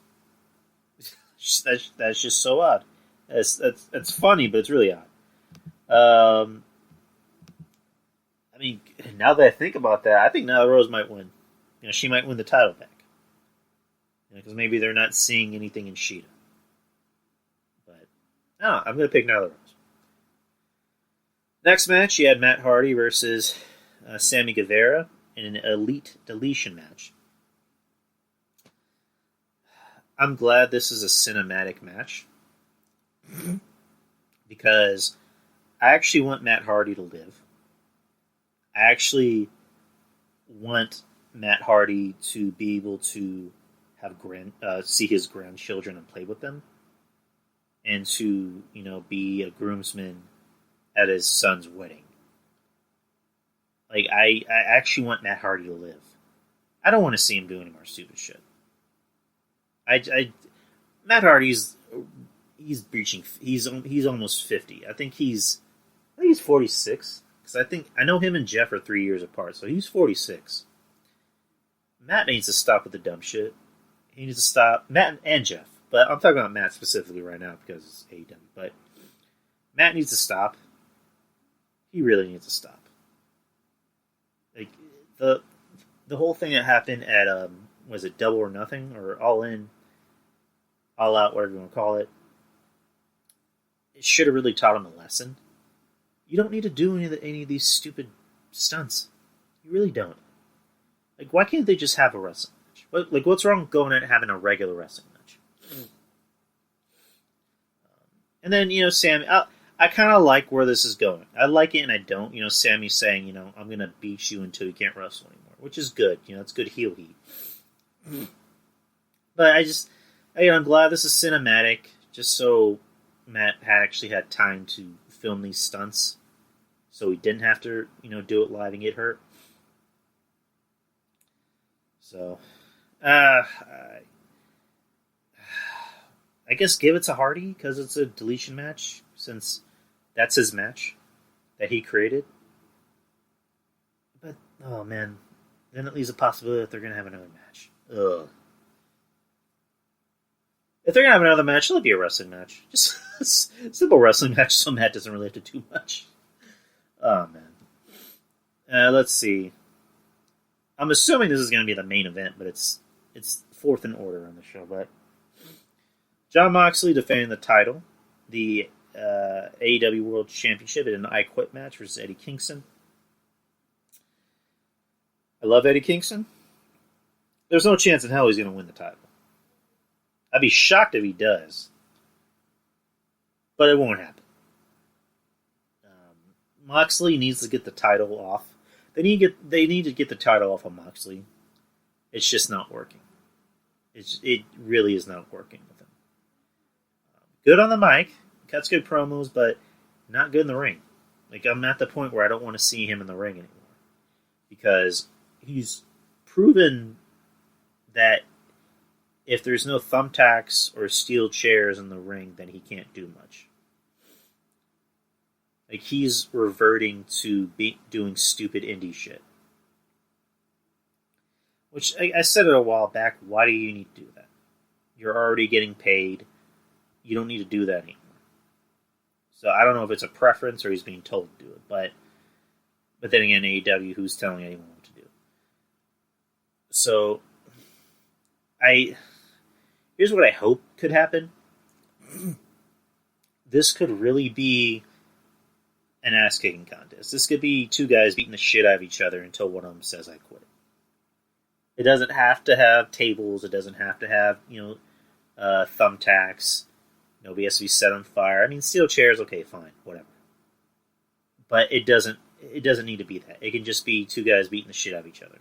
That's just so odd. That's funny, but it's really odd. I mean, now that I think about that, I think Nyla Rose might win. She might win the title back. Because maybe they're not seeing anything in Sheeta. But, no, I'm going to pick Nyla Rose. Next match, you had Matt Hardy versus Sammy Guevara in an Elite Deletion match. I'm glad this is a cinematic match. Because I actually want Matt Hardy to live. I actually want Matt Hardy to be able to have see his grandchildren and play with them, and to be a groomsman at his son's wedding. Like I actually want Matt Hardy to live. I don't want to see him do any more stupid shit. Matt Hardy's breaching. He's almost 50. I think he's 46. Because I know him and Jeff are 3 years apart, so he's 46. Matt needs to stop with the dumb shit. He needs to stop. Matt and Jeff, but I'm talking about Matt specifically right now because it's AEW. But Matt needs to stop. He really needs to stop. Like the whole thing that happened at was it Double or Nothing or All In, All Out, whatever you want to call it. It should have really taught him a lesson. You don't need to do any of these stupid stunts. You really don't. Like, why can't they just have a wrestling match? What's wrong with going and having a regular wrestling match? And then, Sammy, I kind of like where this is going. I like it and I don't. Sammy's saying, I'm going to beat you until you can't wrestle anymore, which is good. It's good heel heat. But I'm glad this is cinematic, just so Matt had actually had time to film these stunts, so he didn't have to, do it live and get hurt. So, I guess give it to Hardy because it's a deletion match, since that's his match that he created. But, oh man, then it leaves a possibility that they're going to have another match. Ugh. If they're going to have another match, let it be a wrestling match. Just a simple wrestling match so Matt doesn't really have to do much. Oh, man. Let's see. I'm assuming this is going to be the main event, but it's fourth in order on the show. But Jon Moxley defending the title, the AEW World Championship in an I Quit match versus Eddie Kingston. I love Eddie Kingston. There's no chance in hell he's going to win the title. I'd be shocked if he does. But it won't happen. Moxley needs to get the title off. They need to get the title off of Moxley. It's just not working. It really is not working with him. Good on the mic. Cuts good promos, but not good in the ring. Like, I'm at the point where I don't want to see him in the ring anymore. Because he's proven that if there's no thumbtacks or steel chairs in the ring, then he can't do much. Like, he's reverting to doing stupid indie shit. Which, I said it a while back, why do you need to do that? You're already getting paid. You don't need to do that anymore. So I don't know if it's a preference or he's being told to do it. But then again, AEW, who's telling anyone what to do? So, here's what I hope could happen. This could really be an ass-kicking contest. This could be two guys beating the shit out of each other until one of them says, I quit. It doesn't have to have tables. It doesn't have to have, thumbtacks. Nobody has to be set on fire. I mean, steel chairs, okay, fine, whatever. But it doesn't need to be that. It can just be two guys beating the shit out of each other.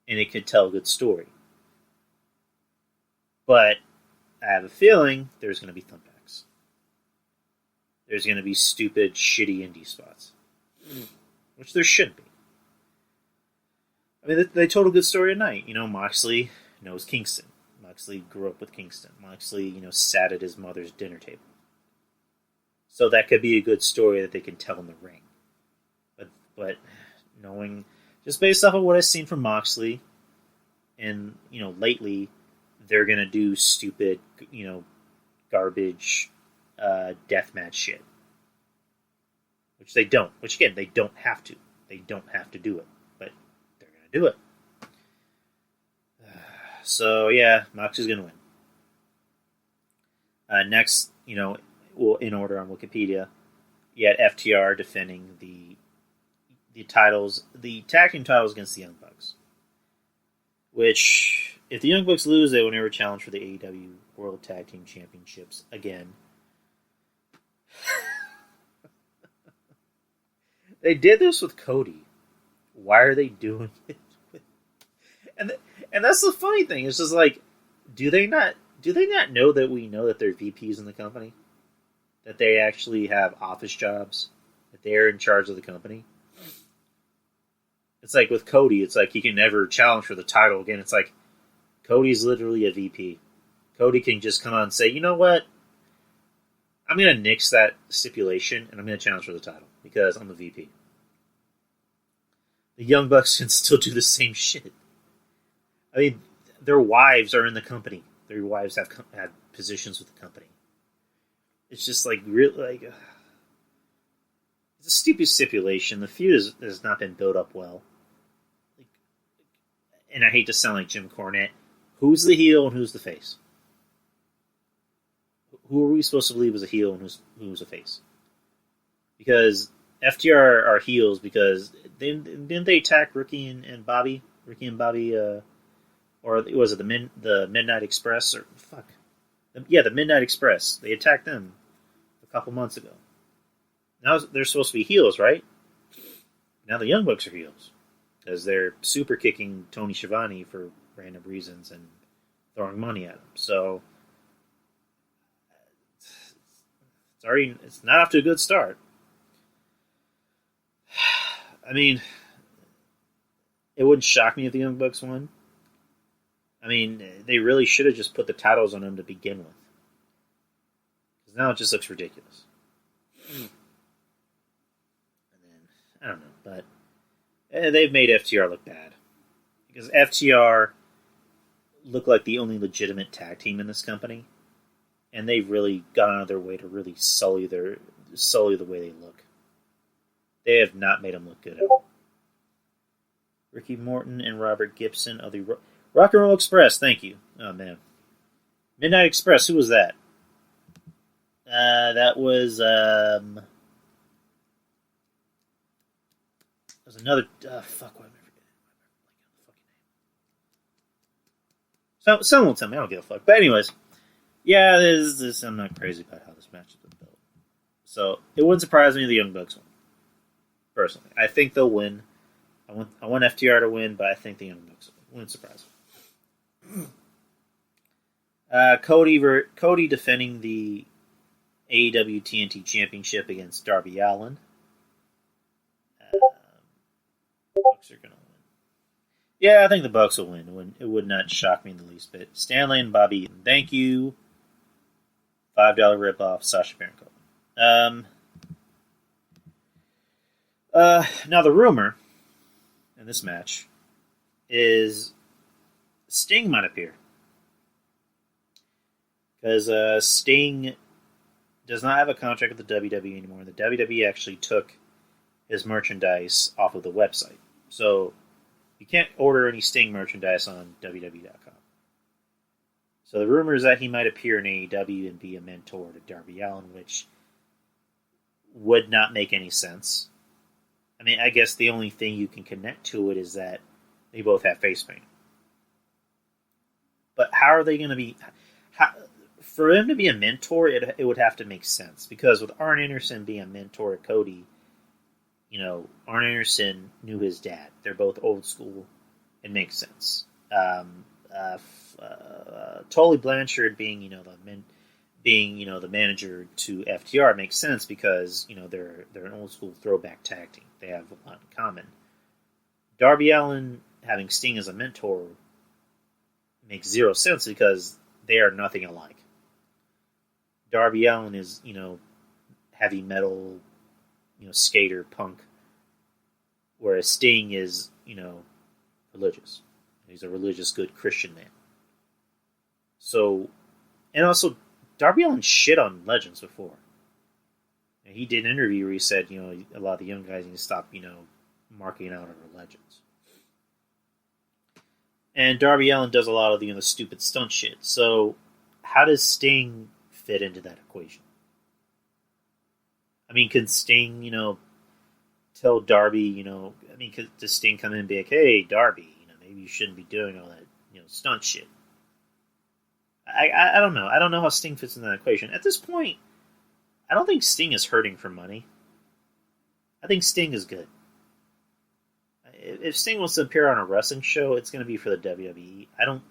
And it could tell a good story. But I have a feeling there's going to be thumbtacks. There's going to be stupid, shitty indie spots. Which there should be. I mean, they told a good story at night. Moxley knows Kingston. Moxley grew up with Kingston. Moxley, sat at his mother's dinner table. So that could be a good story that they can tell in the ring. But knowing, just based off of what I've seen from Moxley, and, lately, they're going to do stupid, garbage, deathmatch shit. Which they don't. Which, again, they don't have to. They don't have to do it. But they're going to do it. So, yeah, Moxley's going to win. Next, in order on Wikipedia, you had FTR defending the titles, the tag team titles against the Young Bucks. Which, if the Young Bucks lose, they will never challenge for the AEW World Tag Team Championships again. They did this with Cody. Why are they doing it? And that's the funny thing. It's just like, do they not know that we know that they're VPs in the company? That they actually have office jobs? That they're in charge of the company? It's like with Cody, it's like he can never challenge for the title again. It's like, Cody's literally a VP. Cody can just come on and say, you know what? I'm going to nix that stipulation and I'm going to challenge for the title because I'm a VP. The Young Bucks can still do the same shit. I mean, their wives are in the company. Their wives have had positions with the company. It's just like, really, it's a stupid stipulation. The feud has not been built up well. And I hate to sound like Jim Cornette. Who's the heel and who's the face? Who are we supposed to believe is a heel and who's a face? Because FTR are heels because didn't they attack Ricky and Bobby? Ricky and Bobby, or was it the Midnight Express? Or fuck, the Midnight Express. They attacked them a couple months ago. Now they're supposed to be heels, right? Now the Young Bucks are heels because they're super kicking Tony Schiavone for random reasons and throwing money at him. So It's not off to a good start. I mean, it wouldn't shock me if the Young Bucks won. I mean, they really should have just put the titles on them to begin with. Because now it just looks ridiculous. And then, I don't know, but they've made FTR look bad. Because FTR look like the only legitimate tag team in this company. And they've really gone out of their way to really sully the way they look. They have not made them look good at all. Ricky Morton and Robert Gibson of the Rock and Roll Express, thank you. Oh, man. Midnight Express, who was that? That was another... fuck, what am I forgetting? Someone will tell me, I don't give a fuck. But anyways, yeah, I'm not crazy about how this match has been built. So, it wouldn't surprise me if the Young Bucks win. Personally. I think they'll win. I want FTR to win, but I think the Young Bucks will win. Wouldn't surprise me. Cody defending the AEW TNT Championship against Darby Allin. Bucks are gonna win. Yeah, I think the Bucks will win. It would not shock me in the least bit. Stanley and Bobby Eaton, thank you. $5 ripoff, Sasha Baron Cohen. Now the rumor in this match is Sting might appear. Because Sting does not have a contract with the WWE anymore. The WWE actually took his merchandise off of the website. So you can't order any Sting merchandise on WWE.com. So the rumor is that he might appear in AEW and be a mentor to Darby Allin, which would not make any sense. I mean, I guess the only thing you can connect to it is that they both have face paint. But how are they going to be... For him to be a mentor, it would have to make sense. Because with Arn Anderson being a mentor to Cody, Arn Anderson knew his dad. They're both old school. It makes sense. Tully Blanchard being, the manager to FTR makes sense because, they're an old school throwback tag team. They have a lot in common. Darby Allin having Sting as a mentor makes zero sense because they are nothing alike. Darby Allin is, heavy metal, skater, punk, whereas Sting is, religious. He's a religious, good Christian man. So, and also, Darby Allin shit on Legends before. And he did an interview where he said, a lot of the young guys need to stop, marking out over Legends. And Darby Allin does a lot of the stupid stunt shit. So, how does Sting fit into that equation? I mean, can Sting, tell Darby, does Sting come in and be like, hey, Darby, maybe you shouldn't be doing all that, stunt shit. I don't know. I don't know how Sting fits in that equation. At this point, I don't think Sting is hurting for money. I think Sting is good. If Sting wants to appear on a wrestling show, it's going to be for the WWE. I don't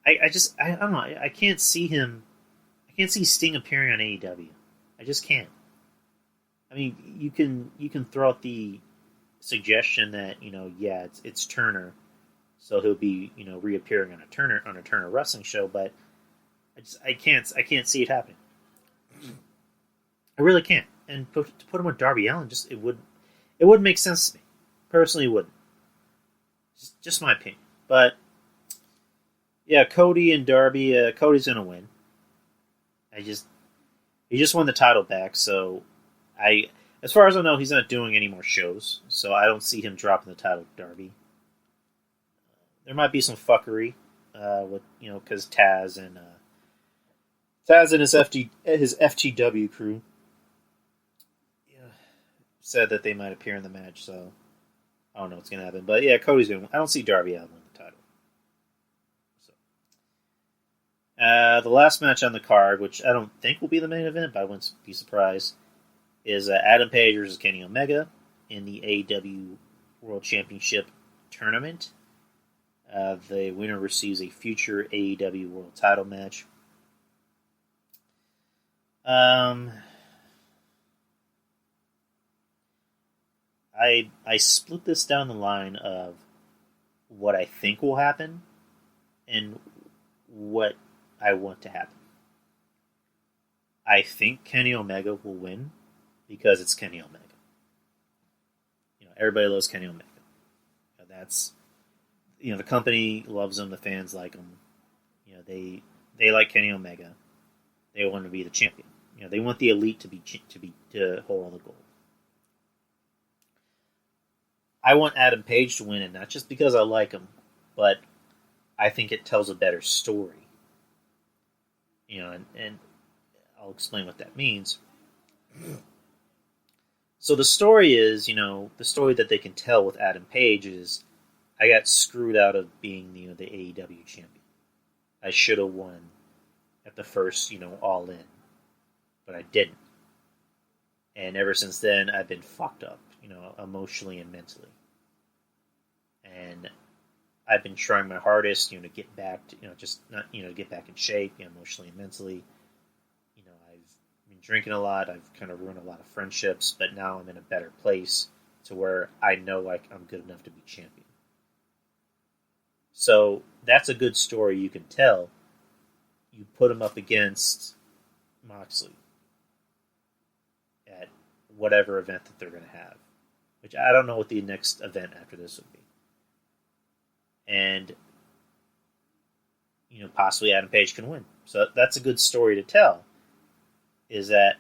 know. I can't see him. I can't see Sting appearing on AEW. I just can't. I mean, you can throw out the suggestion that it's Turner, so he'll be reappearing on a Turner wrestling show, but I can't see it happening. I really can't. And to put him with Darby Allin, it wouldn't make sense to me. Personally, it wouldn't. Just my opinion. But yeah, Cody and Darby. Cody's gonna win. He just won the title back, so as far as I know, he's not doing any more shows, so I don't see him dropping the title to Darby. There might be some fuckery with because Taz and his FTW crew said that they might appear in the match, so I don't know what's gonna happen. But yeah, Cody's gonna win. I don't see Darby out winning the title. The last match on the card, which I don't think will be the main event, but I wouldn't be surprised, is Adam Page versus Kenny Omega in the AEW World Championship Tournament. The winner receives a future AEW World Title match. I split this down the line of what I think will happen and what I want to happen. I think Kenny Omega will win because it's Kenny Omega. Everybody loves Kenny Omega. That's the company loves him, the fans like him. They like Kenny Omega. They want to be the champion. They want the elite to hold all the gold. I want Adam Page to win, and not just because I like him, but I think it tells a better story. And I'll explain what that means. So the story is, the story that they can tell with Adam Page is, I got screwed out of being, the AEW champion. I should have won at the first, All In, but I didn't. And ever since then, I've been fucked up, emotionally and mentally. And I've been trying my hardest, to get back to, to get back in shape, emotionally and mentally. I've been drinking a lot. I've kind of ruined a lot of friendships, but now I'm in a better place to where I know I'm good enough to be champion. So that's a good story you can tell. You put him up against Moxley at whatever event that they're going to have, which I don't know what the next event after this would be. And, possibly Adam Page can win. So that's a good story to tell, is that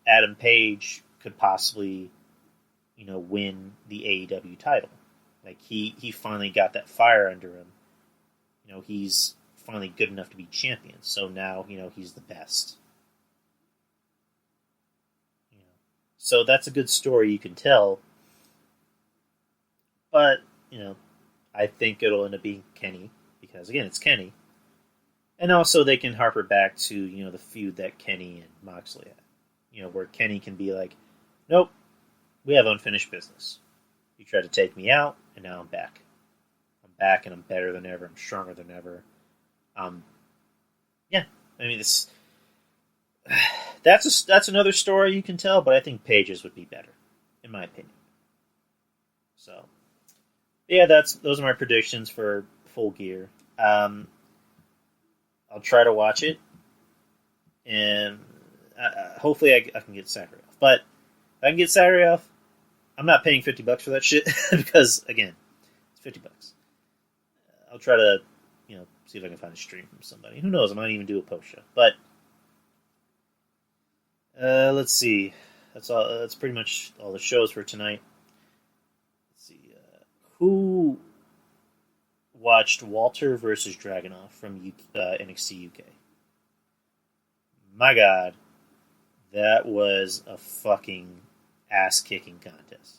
Adam Page could possibly, win the AEW title. Like, he finally got that fire under him. He's finally good enough to be champion. So now, he's the best. So that's a good story you can tell. But, I think it'll end up being Kenny, because, again, it's Kenny. And also they can harper back to, the feud that Kenny and Moxley had. Where Kenny can be like, nope, we have unfinished business. You tried to take me out, and now I'm back. I'm back, and I'm better than ever. I'm stronger than ever. Yeah, I mean, that's another story you can tell, but I think Page's would be better, in my opinion. So, yeah, those are my predictions for Full Gear. I'll try to watch it, and hopefully I can get Saturday off. But if I can get Saturday off, I'm not paying $50 for that shit because, again, it's $50. I'll try to, see if I can find a stream from somebody. Who knows? I might even do a post show. But let's see. That's all. That's pretty much all the shows for tonight. Let's see. Who watched Walter versus Dragunov from NXT UK? My God, that was a fucking ass-kicking contest.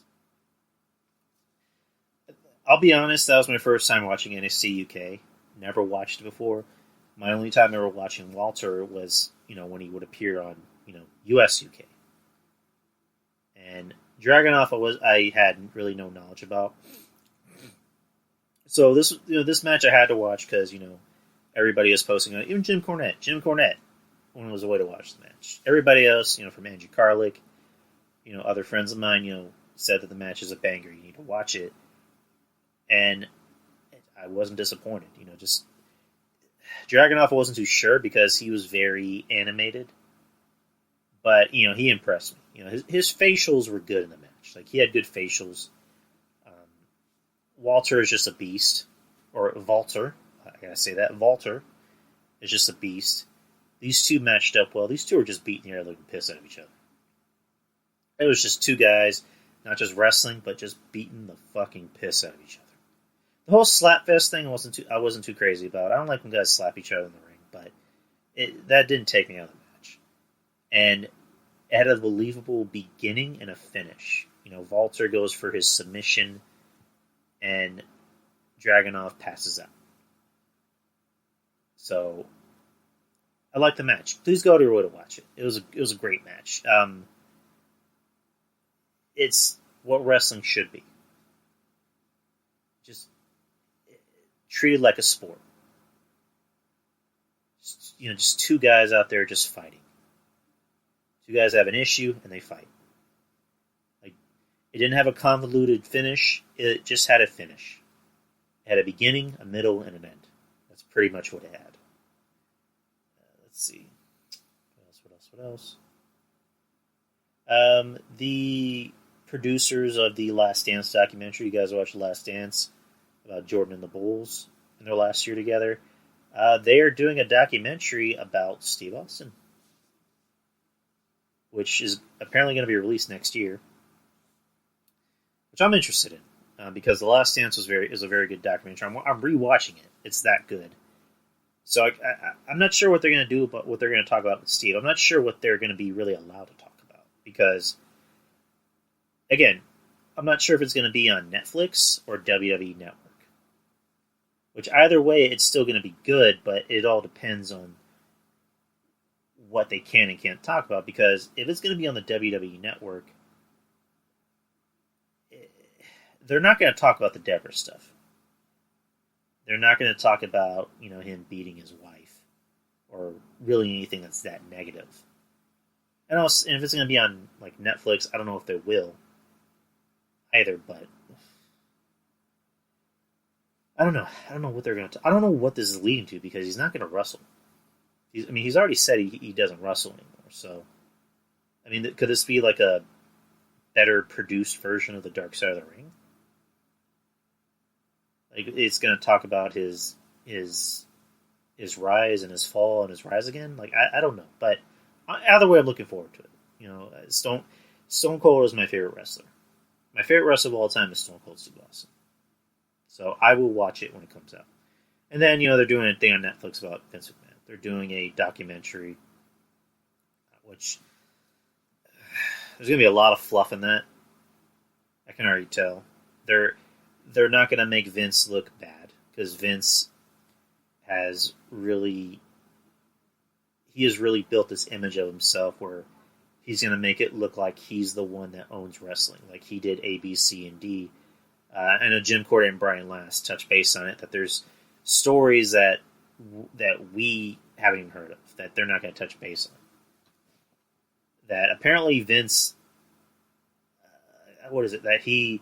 I'll be honest, that was my first time watching NXT UK. Never watched it before. My only time ever watching Walter was, when he would appear on, US UK. And Dragunov I had really no knowledge about. So this match I had to watch because, everybody is posting on it. Even Jim Cornette was a way to watch the match. Everybody else, from Angie Carlick, other friends of mine, said that the match is a banger. You need to watch it. And I wasn't disappointed. Just Dragunov I wasn't too sure because he was very animated. But, he impressed me. His facials were good in the match. Like, he had good facials. Walter is just a beast. Or Walter. I gotta say that. Walter is just a beast. These two matched up well. These two were just beating the air looking piss out of each other. It was just two guys, not just wrestling, but just beating the fucking piss out of each other. The whole slapfest thing I wasn't too crazy about. I don't like when guys slap each other in the ring, but that didn't take me out of the match. And it had a believable beginning and a finish. Walter goes for his submission, and Dragunov passes out. So I like the match. Please go to your way to watch it. It was a great match. It's what wrestling should be. Just treated like a sport. Just two guys out there just fighting. Two guys have an issue and they fight. Like, It didn't have a convoluted finish. It just had a finish. It had a beginning, a middle, and an end. That's pretty much what it had. Let's see. What else? The producers of the Last Dance documentary, you guys watched The Last Dance about Jordan and the Bulls in their last year together. They are doing a documentary about Steve Austin, which is apparently going to be released next year, which I'm interested in because The Last Dance is a very good documentary. I'm rewatching it; it's that good. So I'm not sure what they're going to do, but what they're going to talk about with Steve. I'm not sure what they're going to be really allowed to talk about because, again, I'm not sure if it's going to be on Netflix or WWE Network. Which either way, it's still going to be good, but it all depends on what they can and can't talk about. Because if it's going to be on the WWE Network, they're not going to talk about the Deborah stuff. They're not going to talk about, him beating his wife or really anything that's that negative. And if it's going to be on like Netflix, I don't know if they will either. But I don't know. I don't know what they're going to. I don't know what this is leading to because he's not going to wrestle. He's already said he doesn't wrestle anymore. So, could this be like a better produced version of the Dark Side of the Ring? Like it's going to talk about his rise and his fall and his rise again. Like I don't know, but either way, I'm looking forward to it. Stone Cold is my favorite wrestler. My favorite wrestler of all time is Stone Cold Steve Austin. So I will watch it when it comes out. And then they're doing a thing on Netflix about Vince McMahon. They're doing a documentary, which there's going to be a lot of fluff in that. I can already tell. They're not going to make Vince look bad because Vince has really built this image of himself where he's going to make it look like he's the one that owns wrestling, like he did A, B, C, and D. I know Jim Cornette and Brian Last touched base on it, that there's stories that we haven't even heard of, that they're not going to touch base on. That apparently Vince, that he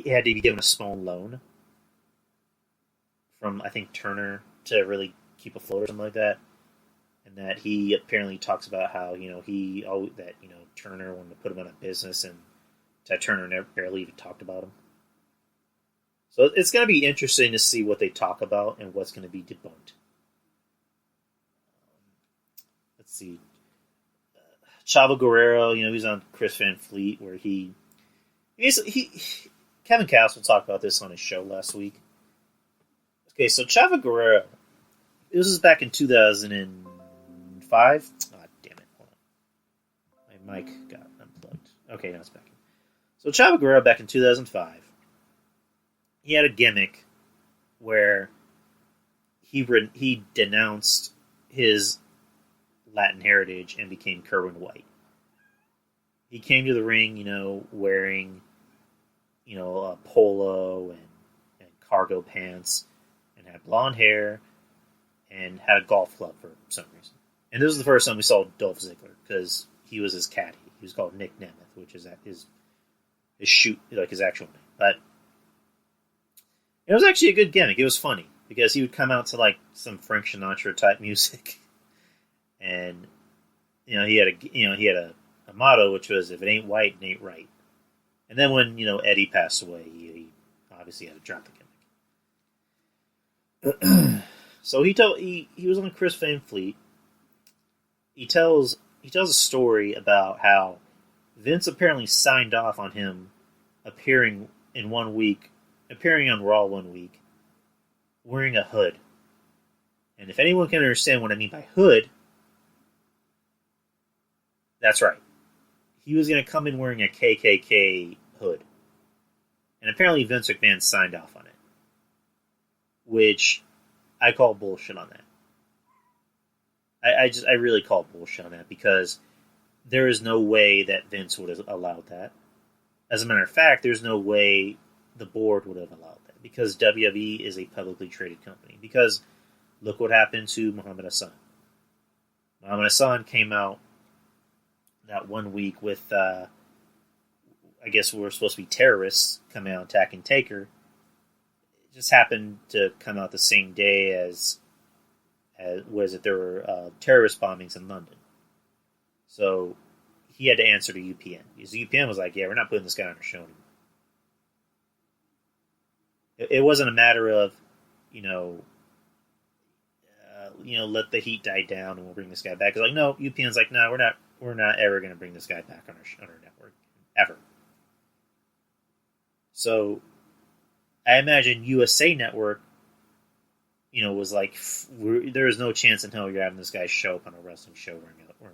had to be given a small loan from, I think, Turner to really keep afloat or something like that. And that he apparently talks about how, Turner wanted to put him out of business and that Turner barely even talked about him. So it's going to be interesting to see what they talk about and what's going to be debunked. Let's see. Chavo Guerrero, he's on Chris Van Fleet, where Kevin Castle talked about this on his show last week. Okay, so Chavo Guerrero, this was back in 2005. Oh, damn it. Hold on. My mic got unplugged. Okay, now it's back in. So Chavo Guerrero, back in 2005, he had a gimmick where he denounced his Latin heritage and became Kerwin White. He came to the ring, wearing, a polo and cargo pants, and had blonde hair, and had a golf club for some reason. And this was the first time we saw Dolph Ziggler, because he was his caddy. He was called Nick Nemeth, which is his actual name. But it was actually a good gimmick. It was funny, because he would come out to like some Frank Sinatra type music, and he had a motto, which was, "If it ain't white, it ain't right." And then when Eddie passed away, he obviously had to drop the gimmick. So he was on Chris Van Fleet. He tells a story about how Vince apparently signed off on him appearing on Raw 1 week, wearing a hood. And if anyone can understand what I mean by hood, that's right. He was going to come in wearing a KKK hood. And apparently Vince McMahon signed off on it. Which I call bullshit on that. I really call bullshit on that, because there is no way that Vince would have allowed that. As a matter of fact, there's no way the board would have allowed that, because WWE is a publicly traded company. Because look what happened to Muhammad Hassan. Muhammad Hassan came out that 1 week with I guess were supposed to be terrorists coming out attacking Taker, it just happened to come out the same day as there were terrorist bombings in London. So he had to answer to UPN. Because UPN was like, yeah, we're not putting this guy on our show anymore. It wasn't a matter of, let the heat die down and we'll bring this guy back. It's like, no, UPN's like, no, we're not ever going to bring this guy back on our network. Ever. So I imagine USA Network, was like, there is no chance in hell you're having this guy show up on a wrestling show wearing a hood.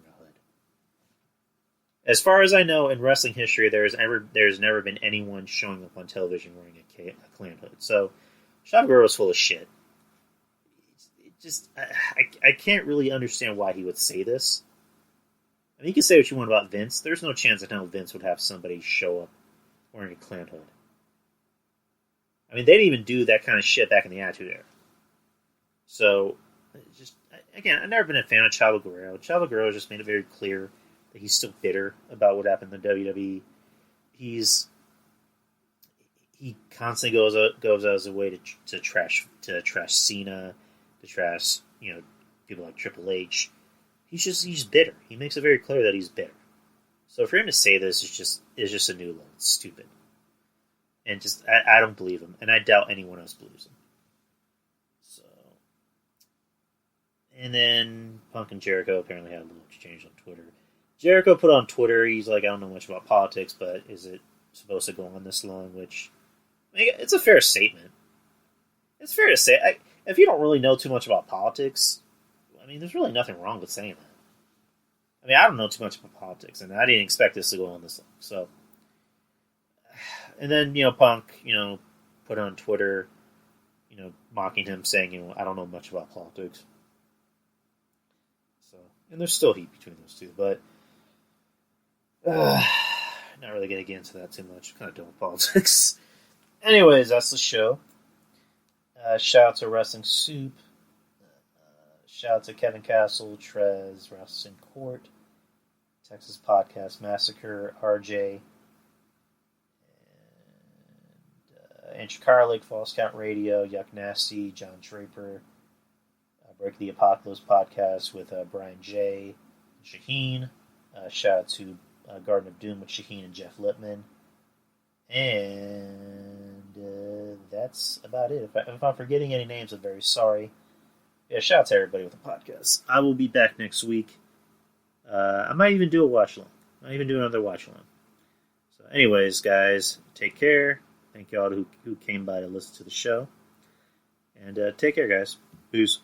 As far as I know, in wrestling history, there's never been anyone showing up on television wearing a Klan hood. So Chavo Guerrero is full of shit. I can't really understand why he would say this. I mean, you can say what you want about Vince. There's no chance in hell Vince would have somebody show up wearing a Klan hood. I mean, they didn't even do that kind of shit back in the Attitude Era. So, again, I've never been a fan of Chavo Guerrero. Chavo Guerrero just made it very clear that he's still bitter about what happened in the WWE. He constantly goes out of his way to trash Cena, to trash people like Triple H. He's bitter. He makes it very clear that he's bitter. So for him to say this is just a new low. It's stupid. And I don't believe him, and I doubt anyone else believes him. So, and then Punk and Jericho apparently had a little exchange on Twitter. Jericho put on Twitter, he's like, I don't know much about politics, but is it supposed to go on this long? Which, it's a fair statement. It's fair to say. If you don't really know too much about politics, there's really nothing wrong with saying that. I don't know too much about politics, and I didn't expect this to go on this long. So, and then, Punk, put on Twitter, mocking him, saying, I don't know much about politics. So, and there's still heat between those two, but not really going to get into that too much. Kind of done with politics. Anyways, that's the show. Shout out to Wrestling Soup. Shout out to Kevin Castle, Trez, Wrestling Court, Texas Podcast Massacre, RJ, and Chicago False Count Radio, Yuck Nasty, John Draper, Break the Apocalypse Podcast with Brian J. and Shaheen. Shout out to Garden of Doom with Shaheen and Jeff Lippman. And that's about it. If I'm forgetting any names, I'm very sorry. Yeah, shout out to everybody with the podcast. I will be back next week. I might even do a watch along. I might even do another watch along. So, anyways, guys, take care. Thank you all who came by to listen to the show. And take care, guys. Peace.